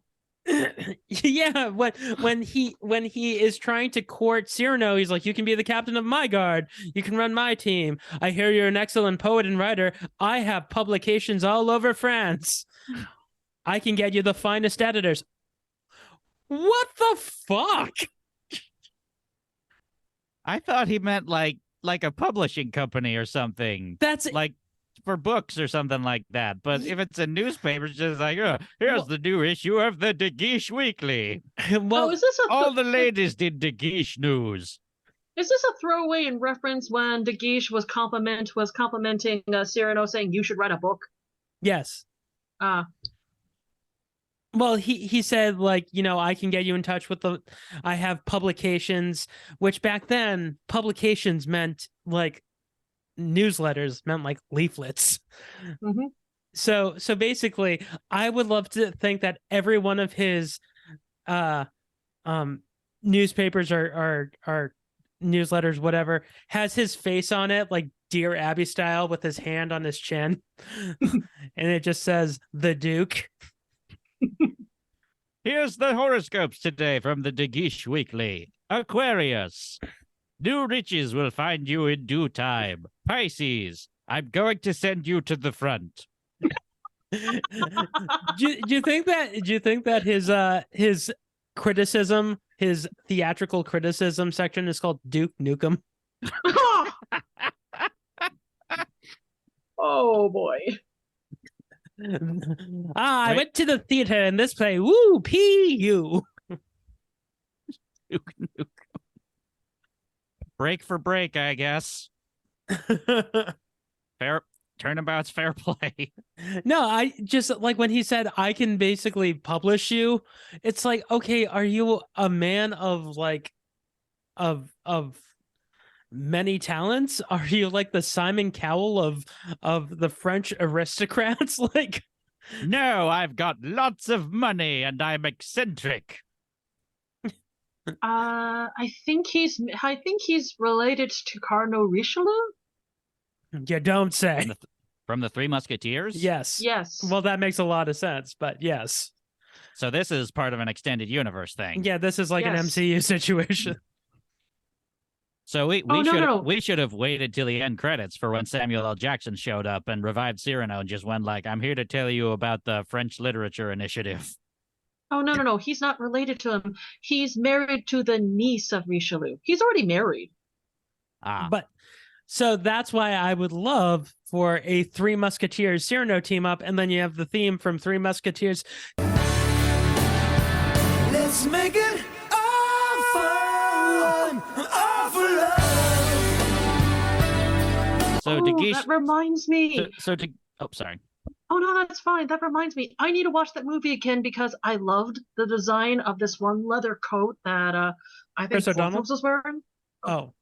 Yeah, when he is trying to court Cyrano, he's like, "You can be the captain of my guard. You can run my team. I hear you're an excellent poet and writer. I have publications all over France. I can get you the finest editors." What the fuck? I thought he meant like a publishing company or something. That's like for books or something like that. But if it's a newspaper, it's just like, oh, here's the new issue of the De Guiche Weekly. well, is this All the latest in De Guiche news. Is this a throwaway in reference when De Guiche was complimenting Cyrano, saying you should write a book? yes. Well, he said, like, I can get you in touch with I have publications, which back then publications meant like newsletters, meant like leaflets. Mm-hmm. So basically, I would love to think that every one of his newspapers or newsletters, whatever, has his face on it, like Dear Abby style, with his hand on his chin. And it just says the Duke. Here's the horoscopes today from the De Guiche Weekly. Aquarius. New riches will find you in due time. Pisces. I'm going to send you to the front. do you think that his criticism, his theatrical criticism section is called Duke Nukem? Oh boy. I went to the theater in this play. Woo, P.U. Break for break, I guess. Fair turnabout's fair play. No, I just like when he said I can basically publish you. It's like, okay, are you a man of many talents? Are you like the Simon Cowell of the French aristocrats? Like, no, I've got lots of money and I'm eccentric. I think he's related to Cardinal Richelieu. You don't say. From the Three Musketeers? Yes. Yes. Well, that makes a lot of sense, but yes. So this is part of an extended universe thing. Yeah, this is like an MCU situation. So we should have waited till the end credits for when Samuel L. Jackson showed up and revived Cyrano and just went like, I'm here to tell you about the French Literature Initiative. Oh, no. He's not related to him. He's married to the niece of Richelieu. He's already married. But so that's why I would love for a Three Musketeers Cyrano team up, and then you have the theme from Three Musketeers. Let's make it all fun, all for love. So De Guiche, that reminds me. Sorry. Oh no, that's fine. That reminds me. I need to watch that movie again because I loved the design of this one leather coat that I think Porthos was wearing. Oh.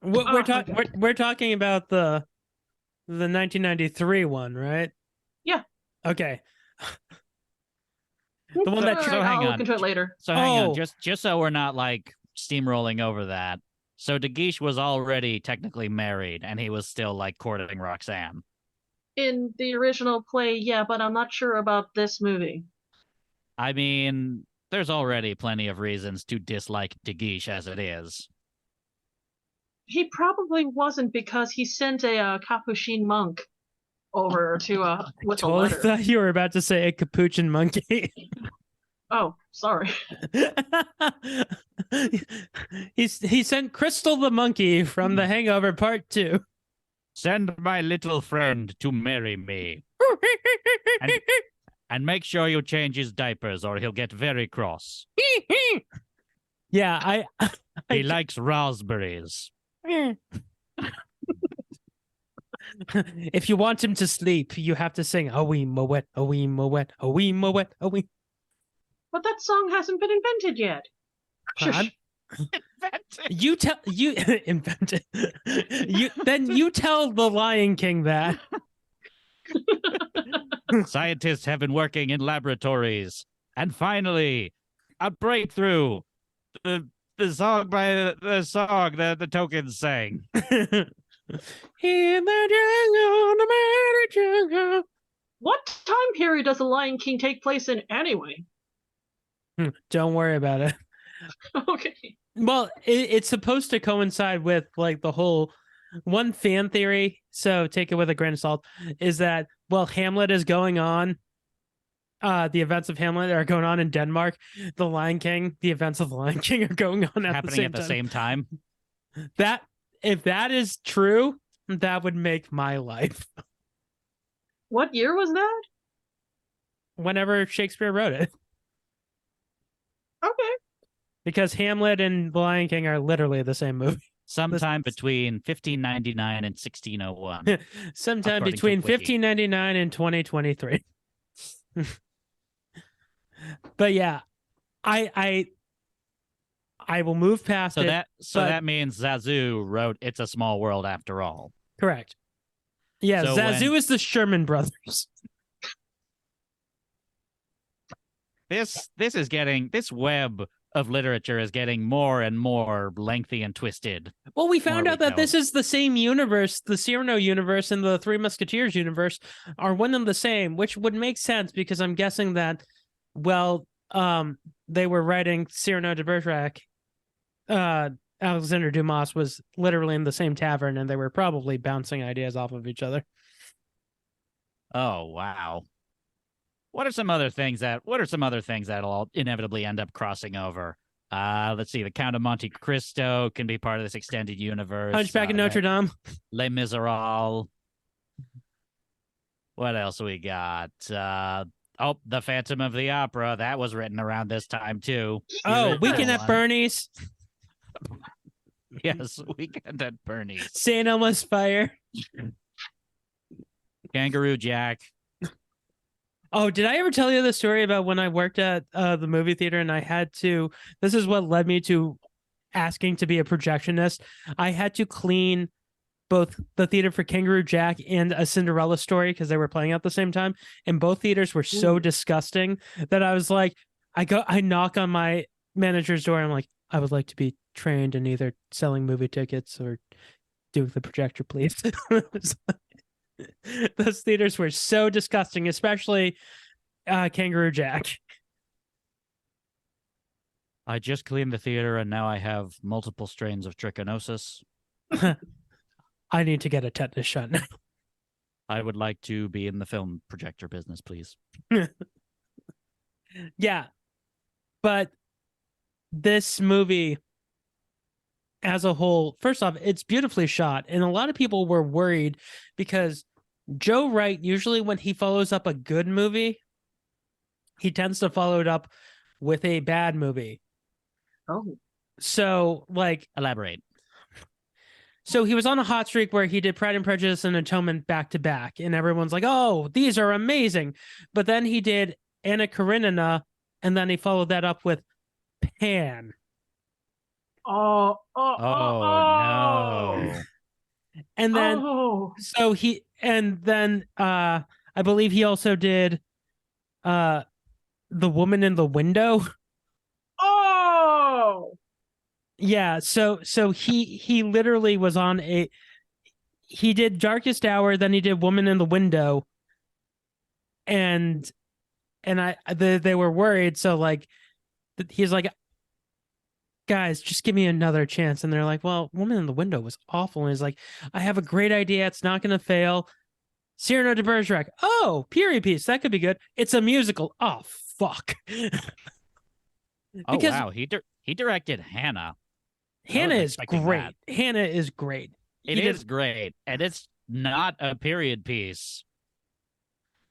We're talking about the 1993 one, right? Yeah. Okay. The one that hang on. I'll look into it later. So hang on, just so we're not like steamrolling over that. So De Guiche was already technically married, and he was still like courting Roxanne. In the original play, yeah, but I'm not sure about this movie. I mean, there's already plenty of reasons to dislike De Guiche as it is. He probably wasn't, because he sent a Capuchin monk over to with a letter. I thought you were about to say a capuchin monkey. Oh, sorry. He sent Crystal the monkey from The Hangover Part 2. Send my little friend to marry me. and make sure you change his diapers or he'll get very cross. Yeah, he likes raspberries. If you want him to sleep, you have to sing "A wee moet, a wee moet, a wee moet, a wee." But that song hasn't been invented yet. Invented? You tell you invented. You tell the Lion King that. Scientists have been working in laboratories, and finally, a breakthrough. The song the tokens sang. In the jungle. What time period does The Lion King take place in anyway? Don't worry about it. Okay. Well, it's supposed to coincide with like the whole one fan theory. So take it with a grain of salt. Is that Hamlet is going on. The events of Hamlet are going on in Denmark. The Lion King, the events of the Lion King are going on happening at the same time. That if that is true, that would make my life. What year was that? Whenever Shakespeare wrote it. Okay. Because Hamlet and The Lion King are literally the same movie. Sometime between 1599 and 1601. Sometime between 1599 and 2023. But yeah, I will move past it. That means Zazu wrote "It's a Small World" after all. Correct. Yeah, so Zazu is the Sherman Brothers. This web of literature is getting more and more lengthy and twisted. Well, we found out that this is the same universe. The Cyrano universe and the Three Musketeers universe are one and the same, which would make sense because I'm guessing that, they were writing Cyrano de Bergerac. Alexander Dumas was literally in the same tavern, and they were probably bouncing ideas off of each other. Oh, wow. What are some other things that'll all inevitably end up crossing over? Let's see. The Count of Monte Cristo can be part of this extended universe. Hunchback of Notre Dame. Les Miserables. What else we got? The Phantom of the Opera. That was written around this time, too. Weekend at Bernie's. Yes, Weekend at Bernie's. St. Elmo's Fire. Kangaroo Jack. Oh, did I ever tell you the story about when I worked at the movie theater and I had to, this is what led me to asking to be a projectionist. I had to clean both the theater for Kangaroo Jack and A Cinderella Story because they were playing at the same time. And both theaters were so disgusting that I was like, I knock on my manager's door. And I'm like, I would like to be trained in either selling movie tickets or doing the projector, please. Those theaters were so disgusting, especially Kangaroo Jack. I just cleaned the theater and now I have multiple strains of trichinosis. I need to get a tetanus shot now. I would like to be in the film projector business, please. Yeah. But this movie as a whole, first off, it's beautifully shot. And a lot of people were worried because Joe Wright, usually when he follows up a good movie, he tends to follow it up with a bad movie. Oh. So, elaborate. So he was on a hot streak where he did Pride and Prejudice and Atonement back to back. And everyone's like, oh, these are amazing. But then he did Anna Karenina, and then he followed that up with Pan. Oh no. And then I believe he also did The Woman in the Window. Oh yeah, so he literally was on he did Darkest Hour, then he did Woman in the Window, and they were worried, so he's like, guys, just give me another chance. And they're like, well, Woman in the Window was awful. And he's like, I have a great idea. It's not going to fail. Cyrano de Bergerac. Oh, period piece. That could be good. It's a musical. Oh, fuck. Wow. He directed Hannah. Hannah is great. Hannah is great. It is great. And it's not a period piece.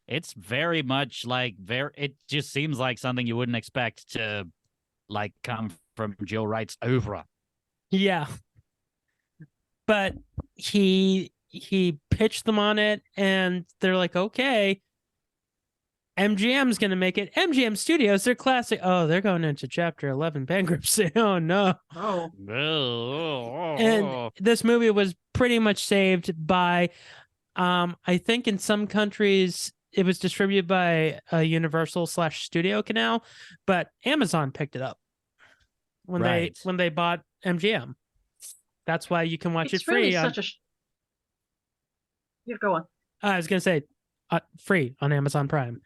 It's very much it just seems like something you wouldn't expect to come from Joe Wright's oeuvre. Yeah. But he pitched them on it and they're like, okay. MGM's going to make it. MGM Studios, they're classic. Oh, they're going into Chapter 11 bankruptcy. Oh, no. Oh. And this movie was pretty much saved by, I think in some countries, it was distributed by a Universal/Studio Canal, but Amazon picked it up when they bought MGM. That's why you can watch it free. Really go on. I was going to say free on Amazon Prime.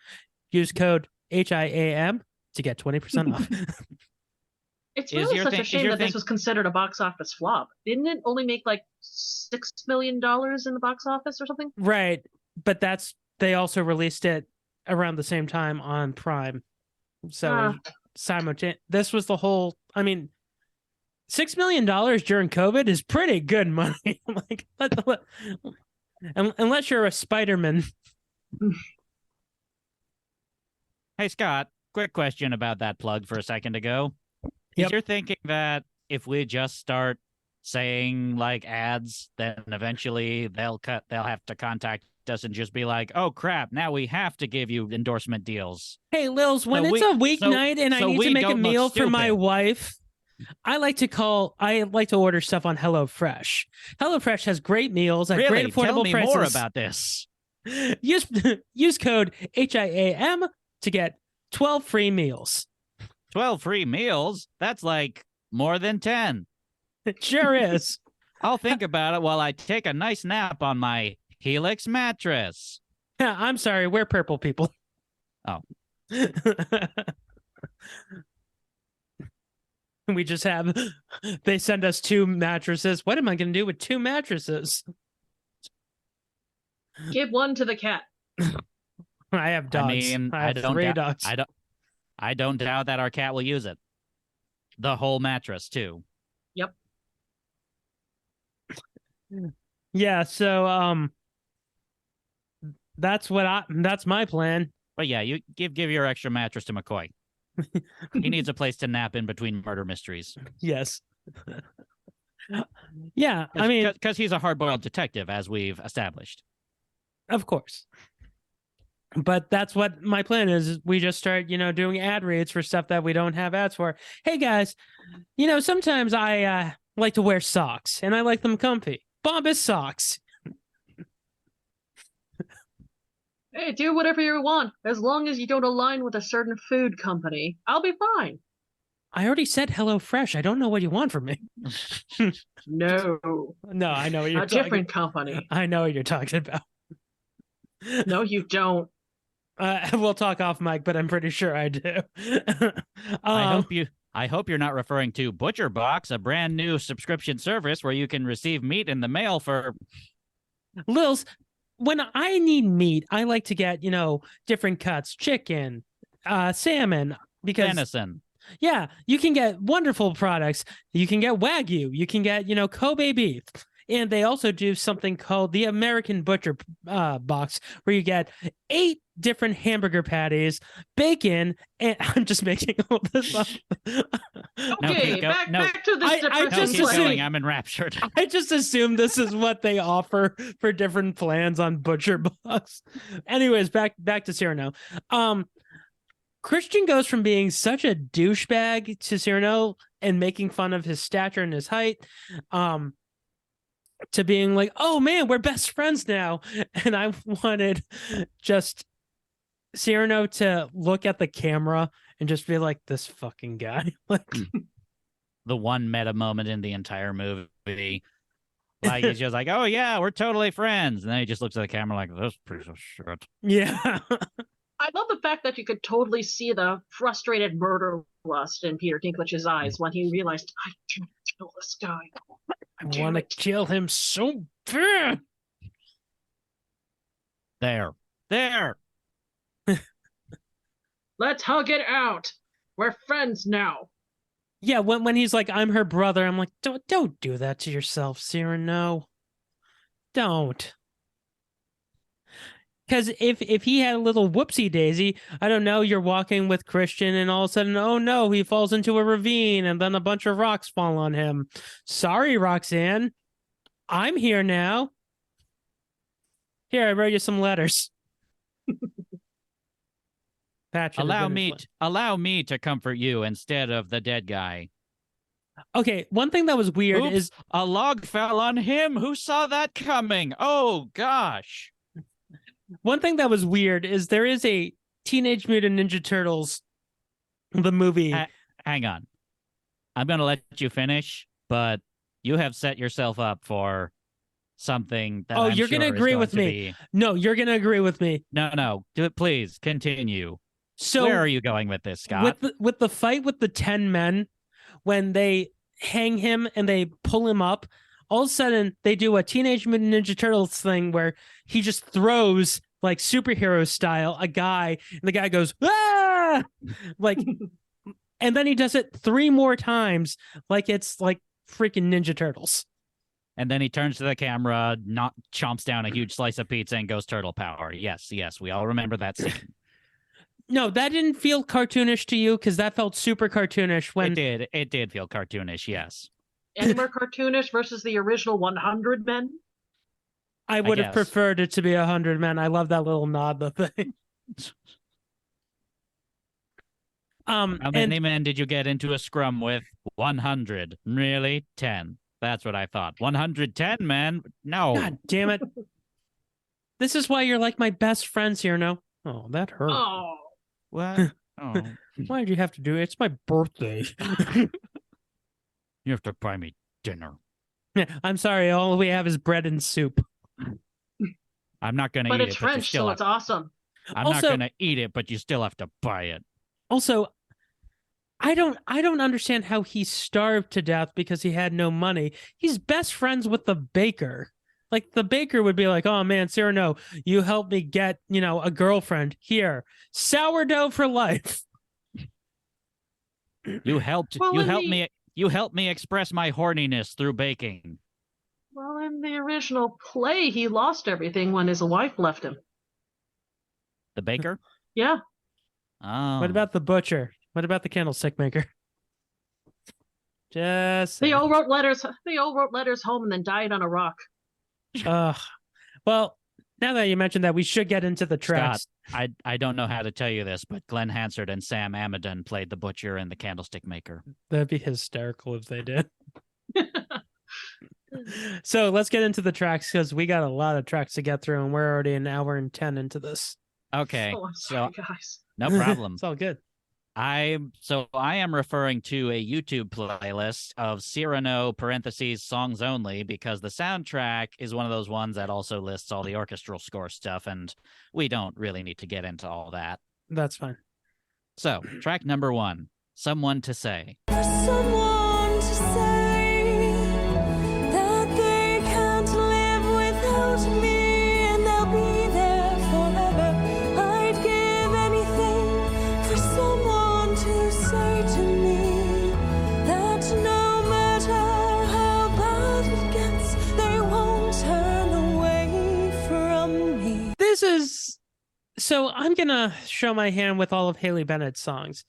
Use code HIAM to get 20% off. It's really such a shame that this was considered a box office flop. Didn't it only make like $6 million in the box office or something? Right. But they also released it around the same time on Prime. So simultaneous. This was the whole, I mean, $6 million during COVID is pretty good money. Like, unless you're a Spider-Man. Hey, Scott, quick question about that plug for a second ago. Yep. Is you're thinking that if we just start saying like ads, then eventually they'll have to contact us and just be like, oh crap, now we have to give you endorsement deals. Hey, Lilz, when it's a weeknight and I need to make a meal for my wife, I like to order stuff on HelloFresh. HelloFresh has great meals at great affordable prices. Tell me more about this. Use code HIAM to get 12 free meals. 12 free meals? That's like more than 10. It sure is. I'll think about it while I take a nice nap on my Helix mattress. Yeah, I'm sorry, we're purple people. Oh. We just have, they send us 2 mattresses. What am I going to do with 2 mattresses? Give one to the cat. I have dogs. I mean, I have 3 dogs. I don't doubt that our cat will use it. The whole mattress, too. Yep. Yeah, so that's my plan. But yeah, you give your extra mattress to McCoy. He needs a place to nap in between murder mysteries. Yes. Yeah, I mean, because he's a hard-boiled detective, as we've established. Of course. But that's what my plan is. We just start, doing ad reads for stuff that we don't have ads for. Hey guys, sometimes I like to wear socks and I like them comfy. Bombas socks. Hey, do whatever you want. As long as you don't align with a certain food company, I'll be fine. I already said HelloFresh. I don't know what you want from me. No, I know what you're talking about. A different company. I know what you're talking about. No, you don't. We'll talk off mic, but I'm pretty sure I do. I hope you're not referring to Butcher Box, a brand new subscription service where you can receive meat in the mail for... Lilz, when I need meat, I like to get, different cuts, chicken, salmon, because... Venison. Yeah, you can get wonderful products. You can get Wagyu. You can get, Kobe beef. And they also do something called the American Butcher Box, where you get 8 different hamburger patties, bacon, and I'm just making all this up. Okay, back to this. I'm enraptured. I just assume this is what they offer for different plans on Butcher Box. Anyways, back to Cyrano. Christian goes from being such a douchebag to Cyrano and making fun of his stature and his height, to being like, oh man, we're best friends now. And I wanted just Cyrano to look at the camera and just be like, this fucking guy. Like, the one meta moment in the entire movie. Like, he's just like, oh yeah, we're totally friends. And then he just looks at the camera like, this piece of shit. Yeah. I love the fact that you could totally see the frustrated murder lust in Peter Dinklage's eyes when he realized, I can't kill this guy. I want to kill him so bad. There. Let's hug it out. We're friends now. Yeah, when he's like, I'm her brother, I'm like, don't do that to yourself, Cyrano. Don't. Because if he had a little whoopsie daisy, I don't know, you're walking with Christian and all of a sudden, oh no, he falls into a ravine and then a bunch of rocks fall on him. Sorry, Roxanne. I'm here now. Here, I wrote you some letters. Patchett allow me to comfort you instead of the dead guy. Okay, one thing that was weird Oops, is a log fell on him. Who saw that coming? Oh gosh. one thing that was weird is there is a Teenage Mutant Ninja Turtles the movie. Hang on. I'm going to let you finish, but you have set yourself up for something that you're going to agree with me. No, you're going to agree with me. No. Do it, please. Continue. So where are you going with this, Scott? With the fight with the 10 men, when they hang him and they pull him up, all of a sudden they do a Teenage Mutant Ninja Turtles thing where he just throws, like superhero style, a guy, and the guy goes, ah! Like, and then he does it 3 more times, like it's like freaking Ninja Turtles. And then he turns to the camera, chomps down a huge slice of pizza, and goes turtle power. Yes, we all remember that scene. No, that didn't feel cartoonish to you, because that felt super cartoonish when it did feel cartoonish, yes. Any more cartoonish versus the original 100 Men? I would have preferred it to be 100 Men. I love that little nod, the thing. How many men did you get into a scrum with? 100. Really? 10. That's what I thought. 110 men? No. God damn it. This is why you're like my best friends here, no? Oh, that hurt. Oh. What? Oh. Why did you have to do it? It's my birthday. You have to buy me dinner. I'm sorry. All we have is bread and soup. I'm not going to eat it. But it's French, so it's awesome. I'm not going to eat it, but you still have to buy it. Also, I don't understand how he starved to death because he had no money. He's best friends with the baker. Like, the baker would be like, oh man, Cyrano, you helped me get, a girlfriend. Here, sourdough for life. You helped me express my horniness through baking. Well, in the original play, he lost everything when his wife left him. The baker? Yeah. Oh. What about the butcher? What about the candlestick maker? They all wrote letters home and then died on a rock. Well, now that you mentioned that, we should get into the tracks. Scott, I don't know how to tell you this, but Glenn Hansard and Sam Amidon played the butcher and the candlestick maker. That'd be hysterical if they did. So let's get into the tracks, because we got a lot of tracks to get through, and we're already an hour and 10 into this. Okay. Oh, I'm sorry, guys. No problem. It's all good. I am referring to a YouTube playlist of Cyrano (songs only) because the soundtrack is one of those ones that also lists all the orchestral score stuff, and we don't really need to get into all that. That's fine. So, track number 1, Someone to Say. Someone to say that they can't live without me, and they'll be there forever. I'd give anything for someone to say to me that no matter how bad it gets, they won't turn away from me. So I'm going to show my hand with all of Haley Bennett's songs.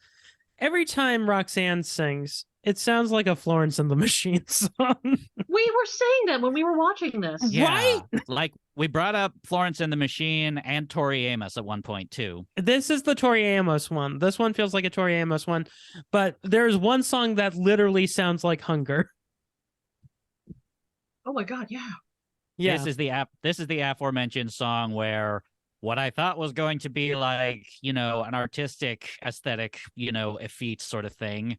Every time Roxanne sings, it sounds like a Florence and the Machine song. We were saying that when we were watching this. Yeah, right? Like, we brought up Florence and the Machine and Tori Amos at one point, too. This is the Tori Amos one. This one feels like a Tori Amos one. But there's one song that literally sounds like Hunger. Oh my God, yeah. Yeah. This is the aforementioned song where what I thought was going to be like, an artistic aesthetic, effete sort of thing,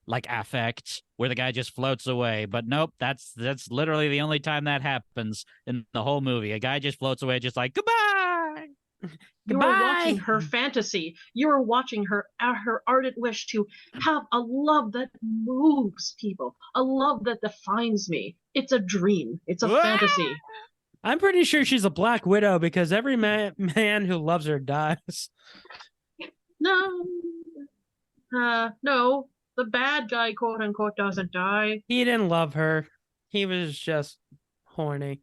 like Affect, where the guy just floats away. But nope, that's literally the only time that happens in the whole movie. A guy just floats away, just like, goodbye. You were watching her fantasy. You were watching her ardent wish to have a love that moves people, a love that defines me. It's a dream. It's a fantasy. I'm pretty sure she's a Black Widow, because every man who loves her dies. No. No. The bad guy, quote unquote, doesn't die. He didn't love her. He was just horny.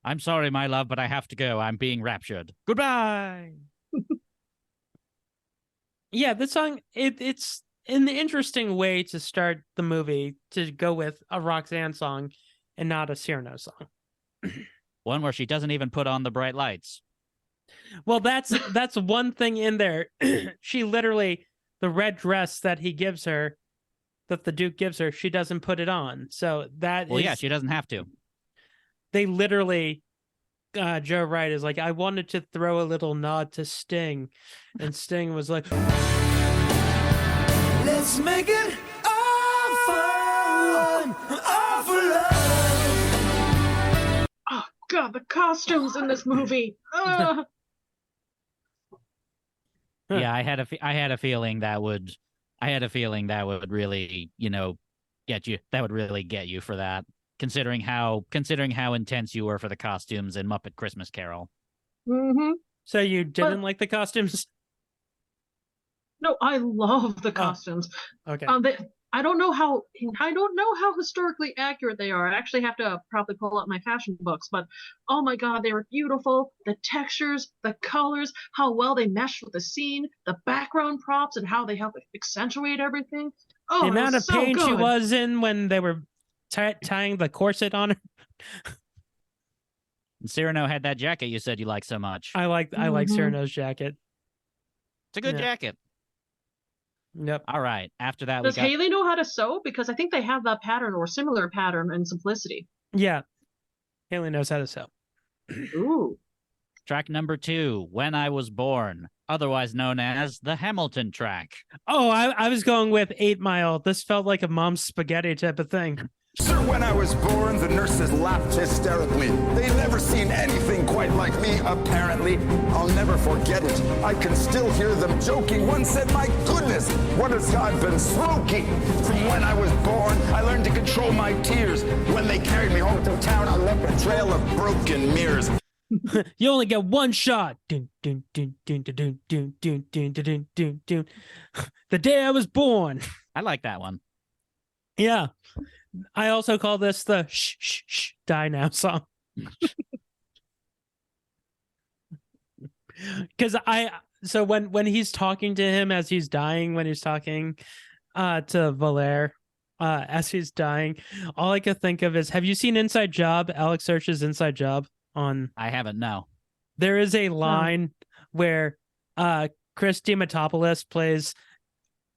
I'm sorry, my love, but I have to go. I'm being raptured. Goodbye. Yeah, this song, it's an interesting way to start the movie, to go with a Roxanne song and not a Cyrano song. One where she doesn't even put on the bright lights. Well, that's one thing in there. She literally, the red dress that he gives her, that the Duke gives her, she doesn't put it on. So yeah, she doesn't have to. They literally, Joe Wright is like, I wanted to throw a little nod to Sting, and Sting was like, Let's make it all fun, all for love. Oh God, the costumes in this movie. Ugh. Yeah, I had a feeling that would really, get you. That would really get you for that, considering how intense you were for the costumes in Muppet Christmas Carol. Mm-hmm. so you didn't like the costumes? No, I love the costumes. Okay. I don't know how historically accurate they are. I actually have to probably pull up my fashion books, but oh my God, they were beautiful. The textures, the colors, how well they meshed with the scene, the background props, and how they help accentuate everything. Oh, The it amount was of so pain she good. was in when they were tying the corset on her. And Cyrano had that jacket you said you liked so much. I like Mhm. Cyrano's jacket. It's a good Yeah. jacket. Yep. All right. After that, Does we got Haley know how to sew? Because I think they have that pattern or similar pattern in Simplicity. Yeah. Haley knows how to sew. Ooh. track number 2, When I Was Born, otherwise known as the Hamilton track. Oh, I was going with 8 Mile. This felt like a mom's spaghetti type of thing. Sir, when I was born, the nurses laughed hysterically. They'd never seen anything quite like me, apparently. I'll never forget it. I can still hear them joking. One said, my goodness, what has God been smoking? From when I was born, I learned to control my tears. When they carried me home to town, I left a trail of broken mirrors. You only get one shot. Dun, dun, dun, dun, dun, dun, dun, dun, dun, dun, dun, dun. The day I was born. I like that one. Yeah. I also call this the shh, shh, shh, die now song. Because so when he's talking to him as he's dying, when he's talking to Valere as he's dying, all I could think of is, have you seen Inside Job? Alex Search's Inside Job on. I haven't, no. There is a line where Chris Diamantopoulos plays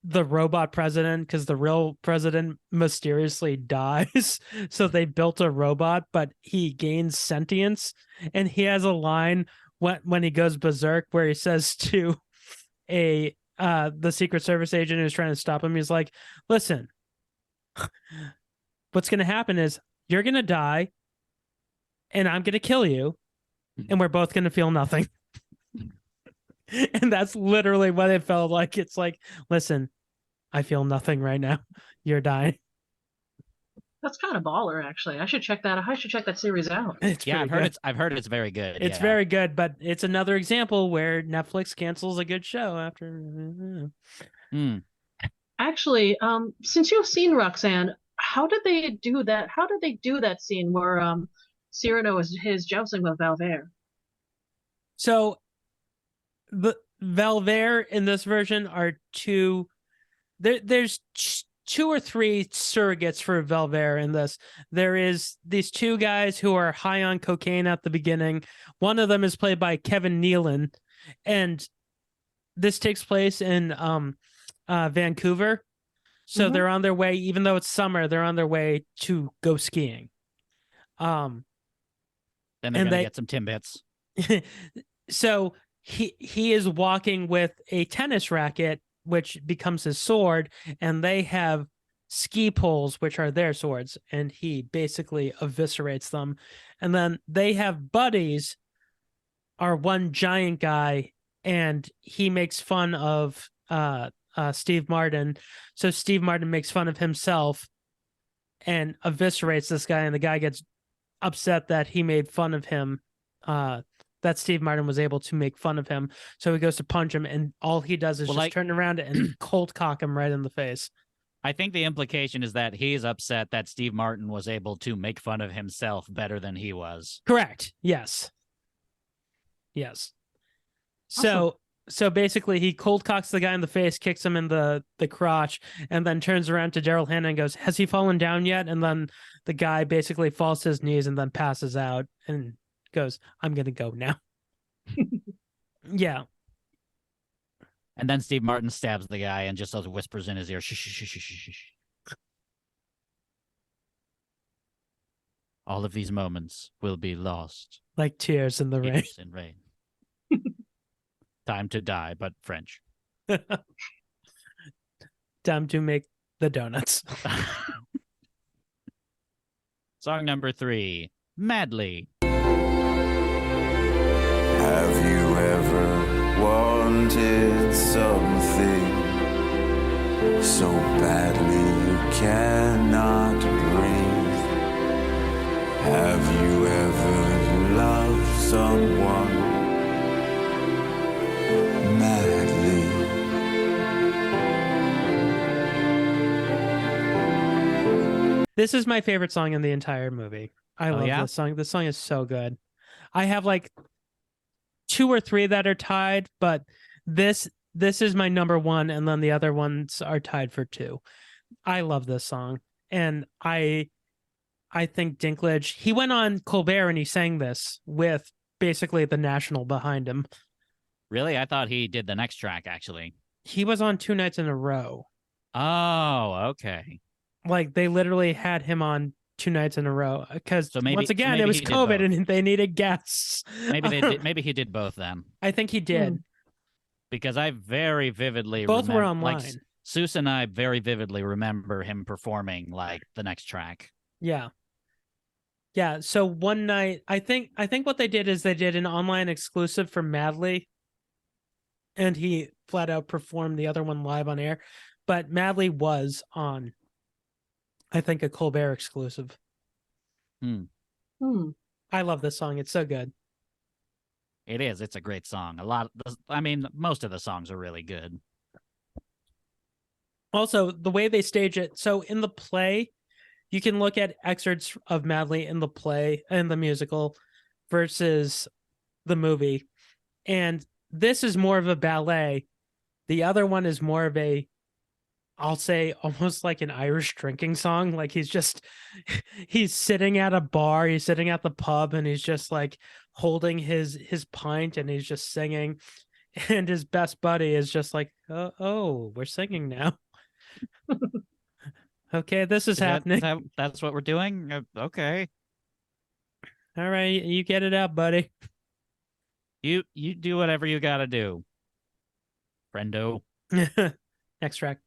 the robot president because the real president mysteriously dies. So they built a robot, but he gains sentience. And he has a line when he goes berserk where he says to the Secret Service agent who's trying to stop him, he's like, listen, what's going to happen is you're going to die and I'm going to kill you and we're both going to feel nothing. And that's literally what it felt like. It's like, listen, I feel nothing right now. You're dying. That's kind of baller, actually. I should check that series out. It's Yeah, pretty good. I've heard it's very good. It's yeah. very good, but it's another example where Netflix cancels a good show after. Actually, since you've seen Roxanne, how did they do that? How did they do that scene where Cyrano is jousting with Valverde? So the Valverde in this version are two. There's 2 or 3 surrogates for Valverde in this. There is these 2 guys who are high on cocaine at the beginning. One of them is played by Kevin Nealon, and this takes place in Vancouver. So they're on their way, even though it's summer, they're on their way to go skiing. Then they're going to get some Timbits. So he is walking with a tennis racket, which becomes his sword, and they have ski poles, which are their swords, and he basically eviscerates them. And then they have buddies, are one giant guy, and he makes fun of Steve Martin. So Steve Martin makes fun of himself and eviscerates this guy, and the guy gets upset that he made fun of him, that Steve Martin was able to make fun of him. So he goes to punch him, and all he does is turn around and cold cock him right in the face. I think the implication is that he's upset that Steve Martin was able to make fun of himself better than he was. Correct. Yes. So basically he cold cocks the guy in the face, kicks him in the crotch, and then turns around to Daryl Hannah and goes, has he fallen down yet? And then the guy basically falls to his knees and then passes out and goes, I'm going to go now. Yeah. And then Steve Martin stabs the guy and just whispers in his ear, shh, shh, shh, shh, shh, shh. All of these moments will be lost. Like tears in the rain. Tears in rain. Time to die, but French. Time to make the donuts. Song number 3, Madly. Have you ever wanted something so badly you cannot breathe? Have you ever loved someone madly? This is my favorite song in the entire movie. I love yeah? this song. This song is so good. I have like 2 or 3 that are tied, but this is my number 1, and then the other ones are tied for 2. I love this song, and I think Dinklage, he went on Colbert and he sang this with basically the National behind him. Really? I thought he did the next track, actually. He was on 2 nights in a row. Oh, okay. Like, they literally had him on 2 nights in a row because once again, it was he did COVID both. and they needed guests. Maybe he did both then, I think he did. because I very vividly Both were remember, online. like, Seuss and I very vividly remember him performing like the next track. Yeah. Yeah. So one night, I think what they did is they did an online exclusive for Madly, and he flat out performed the other one live on air. But Madly was on, I think, a Colbert exclusive. I love this song. It's so good. It is. It's a great song. Most of the songs are really good. Also, the way they stage it. So in the play, you can look at excerpts of Madly in the play and the musical versus the movie. And this is more of a ballet. The other one is more of a, I'll say, almost like an Irish drinking song. Like he's sitting at a bar, he's sitting at the pub, and he's just like holding his pint and he's just singing. And his best buddy is just like, oh, we're singing now. Okay, this is happening. That's what we're doing? Okay. All right, you get it out, buddy. You do whatever you gotta do, friendo. Next track.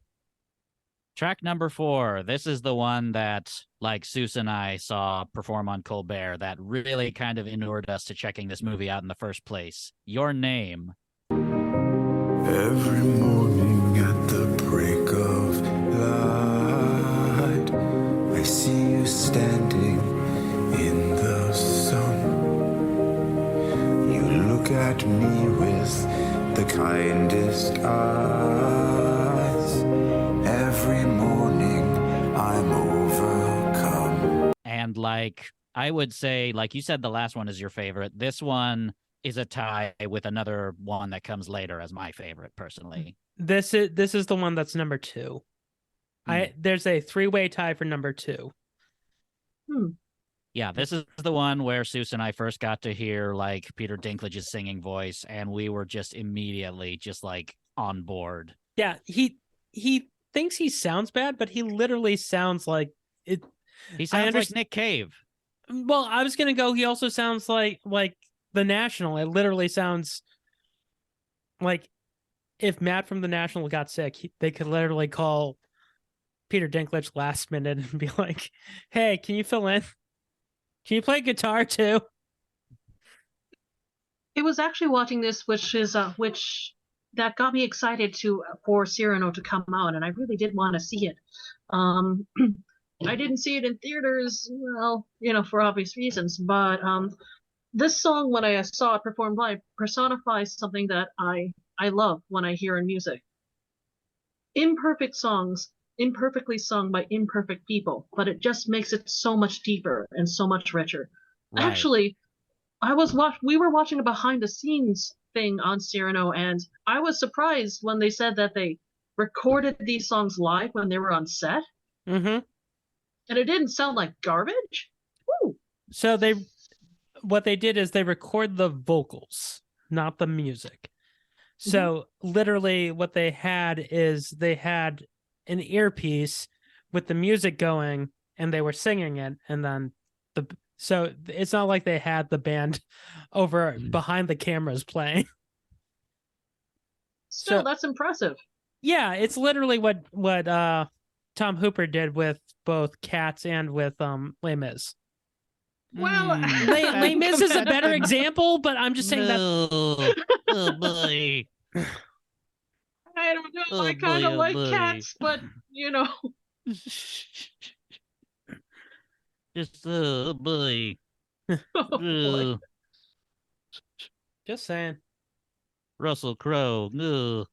Track number 4. This is the one that, like, Seuss and I saw perform on Colbert that really kind of inured us to checking this movie out in the first place. Your Name. Every morning at the break of light, I see you standing in the sun. You look at me with the kindest eyes. Every morning I'm overcome. And, like, I would say, like you said, the last one is your favorite. This one is a tie with another one that comes later as my favorite, personally. This is the one that's number 2. There's a 3-way tie for number 2. Yeah, this is the one where Seuss and I first got to hear, like, Peter Dinklage's singing voice, and we were just immediately just, like, on board. Yeah, he thinks he sounds bad, but he literally sounds like it. He sounds like Nick Cave. Well, I was gonna go. He also sounds like the National. It literally sounds like if Matt from the National got sick, they could literally call Peter Dinklage last minute and be like, "Hey, can you fill in? Can you play guitar too?" It was actually watching this, which that got me excited for Cyrano to come out, and I really did want to see it. I didn't see it in theaters, well, for obvious reasons, but this song, when I saw it performed live, personifies something that I love when I hear in music. Imperfect songs, imperfectly sung by imperfect people, but it just makes it so much deeper and so much richer. Right. Actually, we were watching a behind the scenes thing on Cyrano, and I was surprised when they said that they recorded these songs live when they were on set. Mm-hmm. And it didn't sound like garbage. Woo. So what they did is they record the vocals, not the music. So literally what they had is they had an earpiece with the music going and they were singing it, and then so it's not like they had the band over behind the cameras playing. Still, So- that's impressive. Yeah, it's literally what Tom Hooper did with both Cats and with Les Mis. Well, Les Mis is a better example, but I'm just saying that Oh boy. I don't know. Oh, I kind of boy, oh, like boy. cats, but you know, Just oh boy. oh, boy. Ugh. just saying. Russell Crowe. Ugh.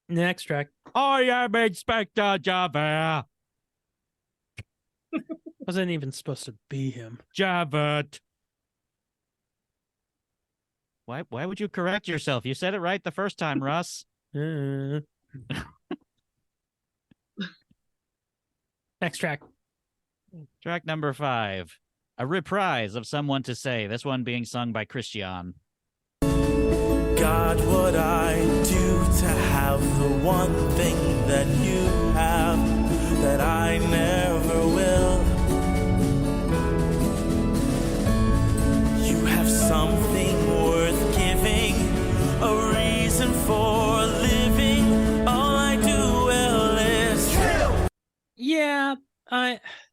Next track. I am Inspector Javert. Wasn't even supposed to be him. Javert. Why would you correct yourself? You said it right the first time, Russ. Next track. Track number 5. A reprise of Someone to Say, this one being sung by Christian. God, what I do to have the one thing that you have that I never will. You have something worth giving, a reason for living. All I do well is kill. Yeah,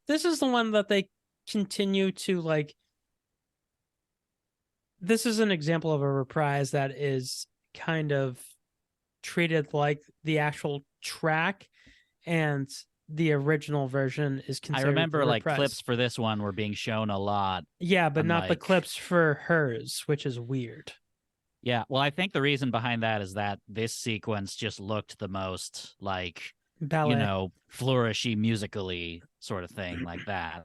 this is the one that they continue to like. This is an example of a reprise that is kind of treated like the actual track, and the original version is I considered. remember the like reprise. clips for this one were being shown a lot. Yeah, but I'm not the like- clips for hers, which is weird. Yeah, well, I think the reason behind that is that this sequence just looked the most like, Ballet. you know, flourishy musically sort of thing like that.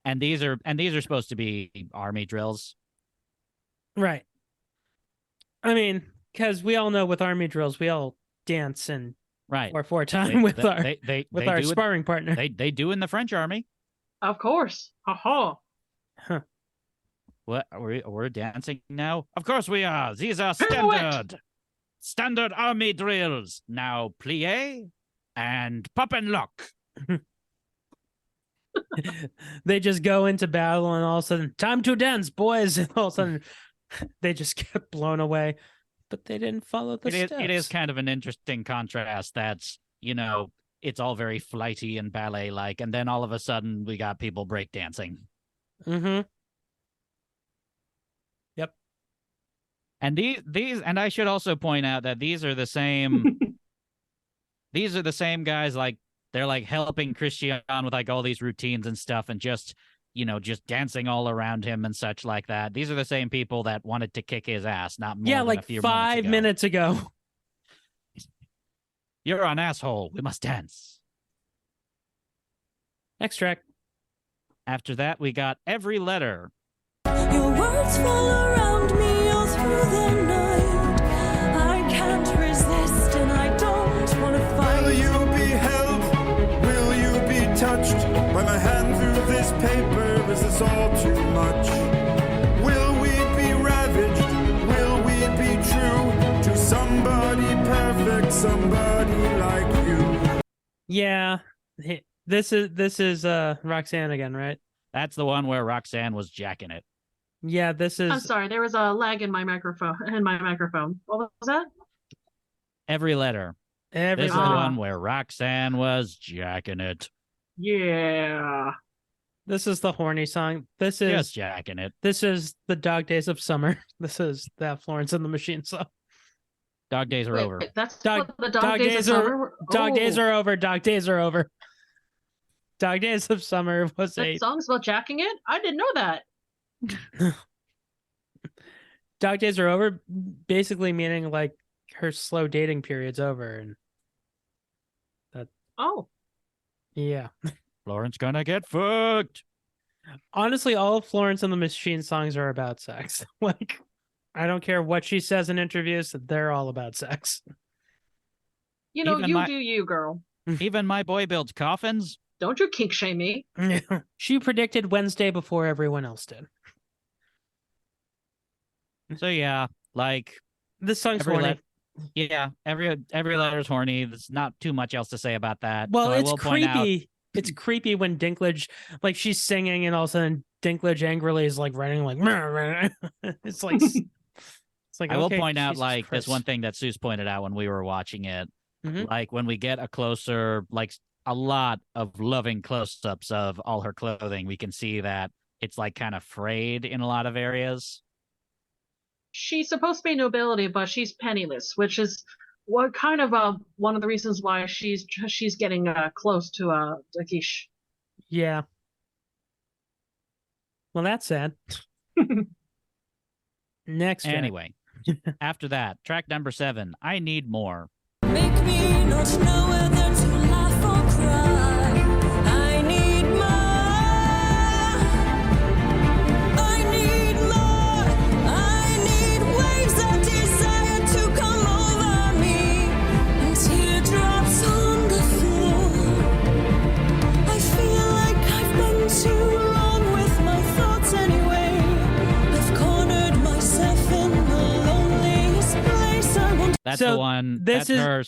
And these are supposed to be army drills. Right. I mean, because we all know with army drills, we all dance and Right. or for time with our they our do sparring partner. they do in the French army. Of course. Haha. What we're dancing now? Of course we are. These are Pirouette. standard army drills. Now plie and pop and lock. They just go into battle and all of a sudden, time to dance, boys. And all of a sudden, they just get blown away. But they didn't follow the steps. It is kind of an interesting contrast. That's, you know, it's all very flighty and ballet like, and then all of a sudden we got people breakdancing. Mm-hmm. And these and I should also point out that these are the same these are the same guys, like they're like helping Christian with like all these routines and stuff, and just, you know, just dancing all around him and such like that. These are the same people that wanted to kick his ass, not more Yeah, than like a few 5 minutes ago. You're an asshole. We must dance. Next track. After that, we got Every Letter. Your words fall around me all through the night. I can't resist and I don't want to fight. Will you be held? Will you be touched by my hand through this paper? Is this all too much? Will we be ravaged? Will we be true to somebody perfect, somebody like you? Yeah. This is Roxanne again, right? That's the one where Roxanne was jacking it. Yeah, this is I'm sorry, there was a lag in my microphone. What was that? Every Letter. every This is the Ah. one where Roxanne was jacking it. Yeah. This is the horny song. This is Just jacking it. this is the Dog Days of Summer. This is that Florence and the Machine song. Dog days are Wait, over. wait, that's Dog- what the dog days of are summer were? Dog Days Oh, are over. Dog Days are over. Dog Days of Summer was that a song's about jacking it? I didn't know that. Dog Days are over, basically meaning like her slow dating period's over, and Oh. yeah. Florence gonna get fucked. Honestly, all of Florence and the Machine songs are about sex. Like, I don't care what she says in interviews; they're all about sex. You know, Even you my- do you, girl. Even my boy builds coffins. Don't you kink shame me. She predicted Wednesday before everyone else did. So yeah, like This song's every horny. let- yeah, every letter's horny. There's not too much else to say about that. Well, so I it's will point out, creepy. It's creepy when Dinklage, like, she's singing, and all of a sudden Dinklage angrily is like writing like, it's like, it's like. I will okay, point out Jesus like Christ. this one thing that Seuss pointed out when we were watching it. Mhm. Like when we get a closer, like a lot of loving close-ups of all her clothing, we can see that it's like kind of frayed in a lot of areas. She's supposed to be nobility, but she's penniless, which is what kind of one of the reasons why she's getting close to Dakish. Yeah. Well, that's sad. Next track. Anyway, after that, track number 7, I Need More. Make me not know whether to laugh or cry. I need more. I need more. I need waves of desire to come over me, and teardrops on the floor. I feel like I've been too long with my thoughts anyway. I've cornered myself in the loneliest place. I want. That's So the one. this That's is- her.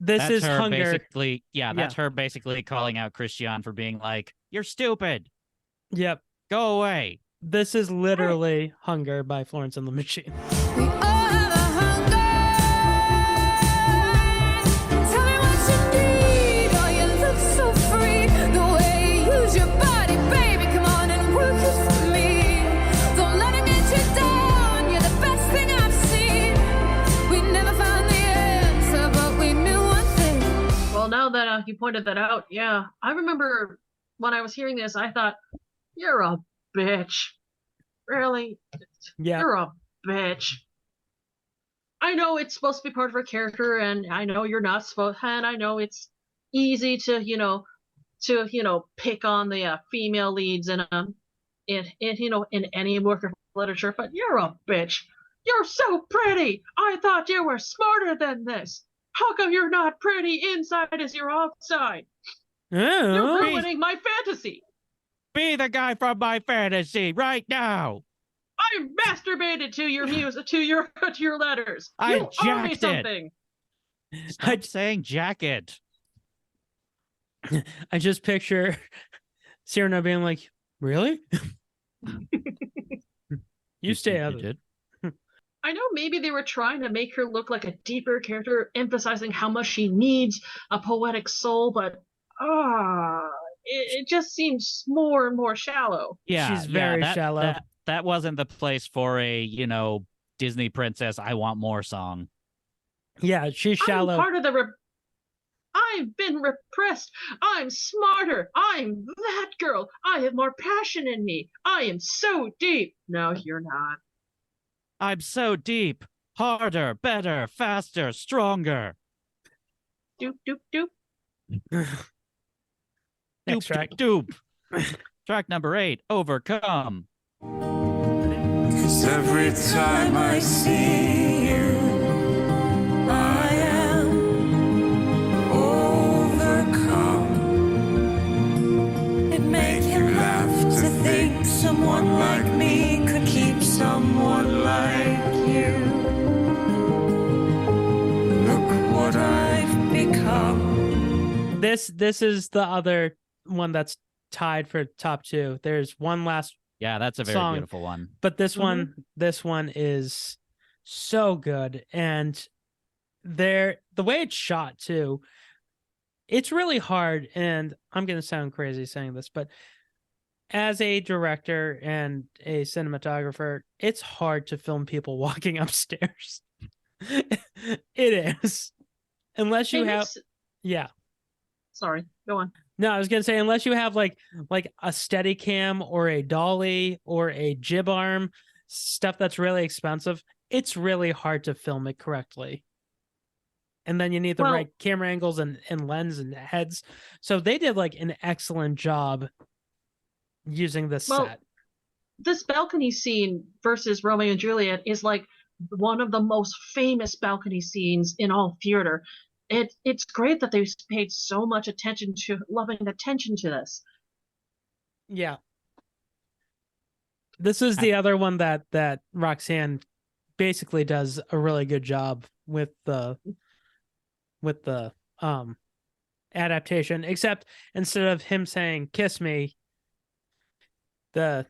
This That's is her Hunger. basically. Yeah, that's her basically calling out Christian for being like, "You're stupid. Yep. Go away." This is literally Hunger by Florence and the Machine. We all have a hunger. Tell me what you need. Oh, you look so free. The way you use your body, baby. Come on and work it for me. Don't let it get you down. You're the best thing I've seen. We never found the answer, but we knew one thing. Well, now that you pointed that out, yeah, I remember when I was hearing this, I thought, "You're a bitch, really? Yeah. You're a bitch." I know it's supposed to be part of her character, and I know you're not supposed, and I know it's easy to pick on the female leads in in any work of literature, but you're a bitch. You're so pretty. I thought you were smarter than this. How come you're not pretty inside as you're outside? You're Oh. ruining my fantasy. Be the guy from my fantasy right now. I masturbated to your music, to your letters. I You owe me jacked it. something. Stop saying jacket. I just picture Cyrano being like, "Really? You stay out of it." did. I know maybe they were trying to make her look like a deeper character, emphasizing how much she needs a poetic soul, but it just seems more and more shallow. Yeah, She's very shallow. That wasn't the place for a Disney princess I want more song. Yeah, she's shallow. I'm part of the. I've been repressed. I'm smarter. I'm that girl. I have more passion in me. I am so deep. No, you're not. I'm so deep, harder, better, faster, stronger. Doop doop doop. Next track. Doop. Track number 8, Overcome. 'Cause every time I see you, I am overcome. It make him laugh to think someone like me could keep someone like you. Look what I've become. This is the other one that's tied for top 2. There's one last, Yeah, that's a very Song. beautiful one. but this one is so good, and the way it's shot too. It's really hard, and I'm gonna sound crazy saying this, but as a director and a cinematographer, it's hard to film people walking upstairs. It is, unless you Hey, have, Miss- yeah. Sorry, go on. No, I was gonna say, unless you have like a steady cam or a dolly or a jib arm, stuff that's really expensive, it's really hard to film it correctly. And then you need the Well- right camera angles and lens and heads. So they did like an excellent job using this Well, set. This balcony scene versus Romeo and Juliet is like one of the most famous balcony scenes in all theater. It's great that they paid so much loving attention to this. Yeah. This is the other one that Roxanne basically does a really good job with the adaptation, except instead of him saying "kiss me," the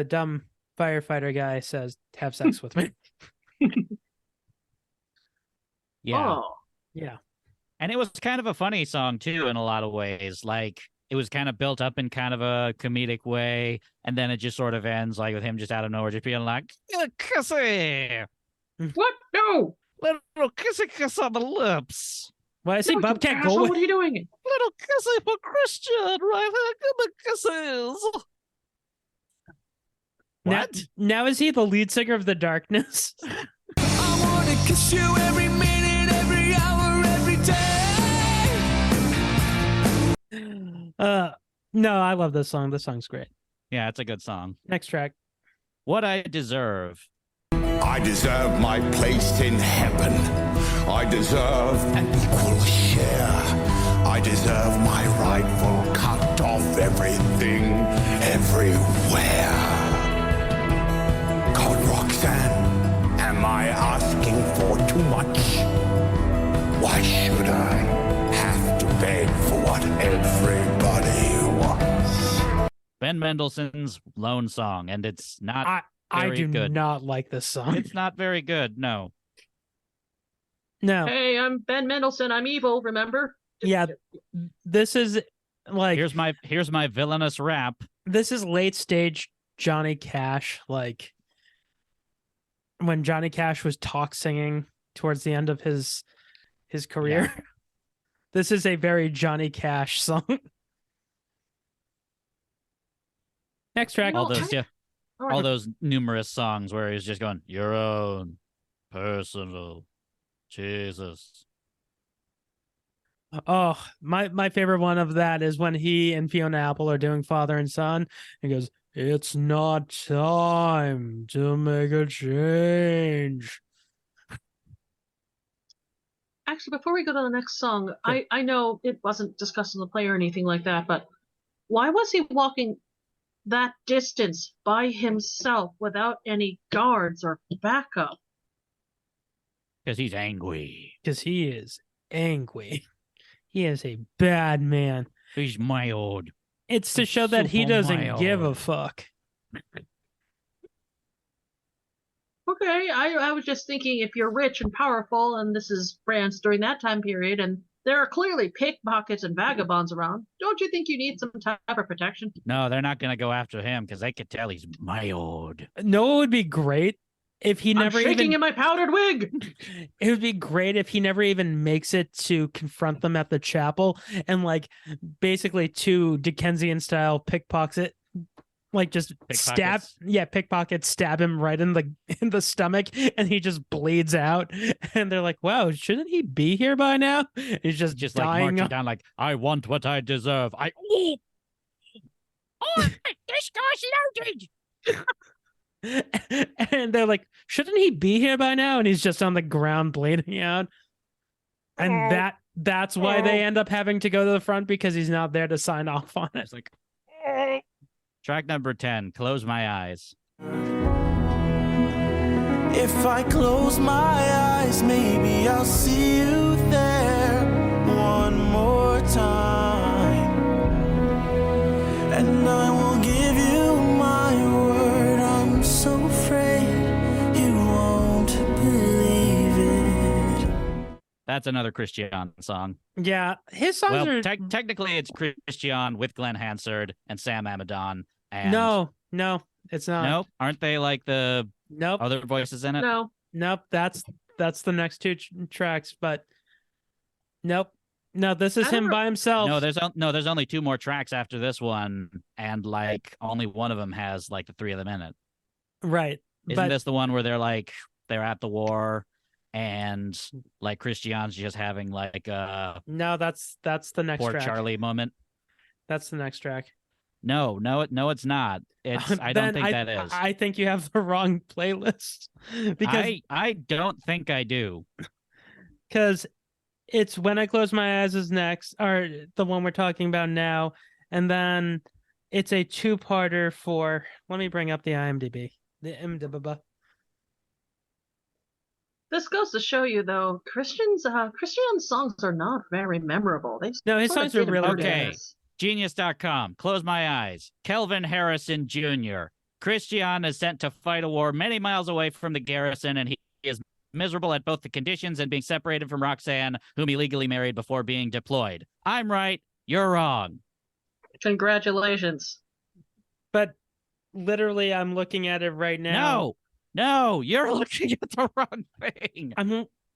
dumb firefighter guy says "have sex with me." Yeah. Oh, Yeah. And it was kind of a funny song too in a lot of ways. Like it was kind of built up in kind of a comedic way, and then it just sort of ends like with him just out of nowhere just being like, "Kissy, what? No! little kissy kiss on the lips, Well, I see No, you Bobcat asshole, Goldthwait. what are you doing? little kissy for Christian, right? Give me kisses." What? Now is he the lead singer of The Darkness? I wanna kiss you every minute, every hour, every day. No, I love this song. This song's great. Yeah, it's a good song. Next track. What I Deserve. I deserve my place in heaven. I deserve an equal share. I deserve my rightful cut of everything, everywhere. God, Roxanne, am I asking for too much? Why should I have to beg for what everybody wants? Ben Mendelsohn's Lone Song, and it's not I very do good. not like this song. It's not very good, no. No. Hey, I'm Ben Mendelsohn. I'm evil, remember? Yeah. This is like Here's my villainous rap. this is late stage Johnny Cash, like when Johnny Cash was talk singing towards the end of his career. This is a very Johnny Cash song. Next track. All those All all right, those numerous songs where he's just going, your own personal Jesus. Oh, my favorite one of that is when he and Fiona Apple are doing father and son. He goes, "It's not time to make a change." actually, before we go to the next song, I know it wasn't discussed in the play or anything like that, but why was he walking that distance by himself without any guards or backup? Because he's angry. Because he is angry. He is a bad man. He's mild. It's to He's show that he super doesn't give a mild. fuck. Okay, I was just thinking if you're rich and powerful, and this is France during that time period, and there are clearly pickpockets and vagabonds around, don't you think you need some type of protection? No, they're not going to go after him because they could tell he's mild. No, it would be great if he never I'm shaking even. in my powdered wig. It would be great if he never even makes it to confront them at the chapel and like basically two Dickensian style pickpocket, like just pickpockets stab him right in the stomach and he just bleeds out and they're like, wow, shouldn't he be here by now? He's just Like dying. marching down like, I want what I deserve. Oh, this guy's loaded. And they're like, shouldn't he be here by now? And he's just on the ground bleeding out. And that's why they end up having to go to the front, because he's not there to sign off on it. It's like, track number 10, Close My Eyes. If I close my eyes, maybe I'll see you there one more time. And I will give you my word. I'm so afraid you won't believe it. That's another Christian song. Yeah, his songs Well, are technically it's Christian with Glenn Hansard and Sam Amidon. And no, it's not. Nope. Aren't they like the Nope. other voices in it? No, Nope. That's the next two tracks, but nope. No, this is I him don't by himself. No, there's only 2 more tracks after this one, and like only one of them has like the 3 of them in it. Right. Isn't But this the one where they're at the war and like Christian's just having like a no, that's the next poor track. Charlie moment? That's the next track. No, it's not. I don't think that is. I think you have the wrong playlist because I don't think I do. it's When I Close My Eyes is next, or the one we're talking about now, and then it's a 2-parter for. Let me bring up the IMDb. The IMDb. This goes to show you, though, Christian songs are not very memorable. No, his songs are really good. Okay. Us. Genius.com. Close my eyes. Kelvin Harrison Jr. Christian is sent to fight a war many miles away from the garrison, and he is miserable at both the conditions and being separated from Roxanne, whom he legally married before being deployed. I'm right. You're wrong. Congratulations. But literally, I'm looking at it right now. No, you're looking at the wrong thing.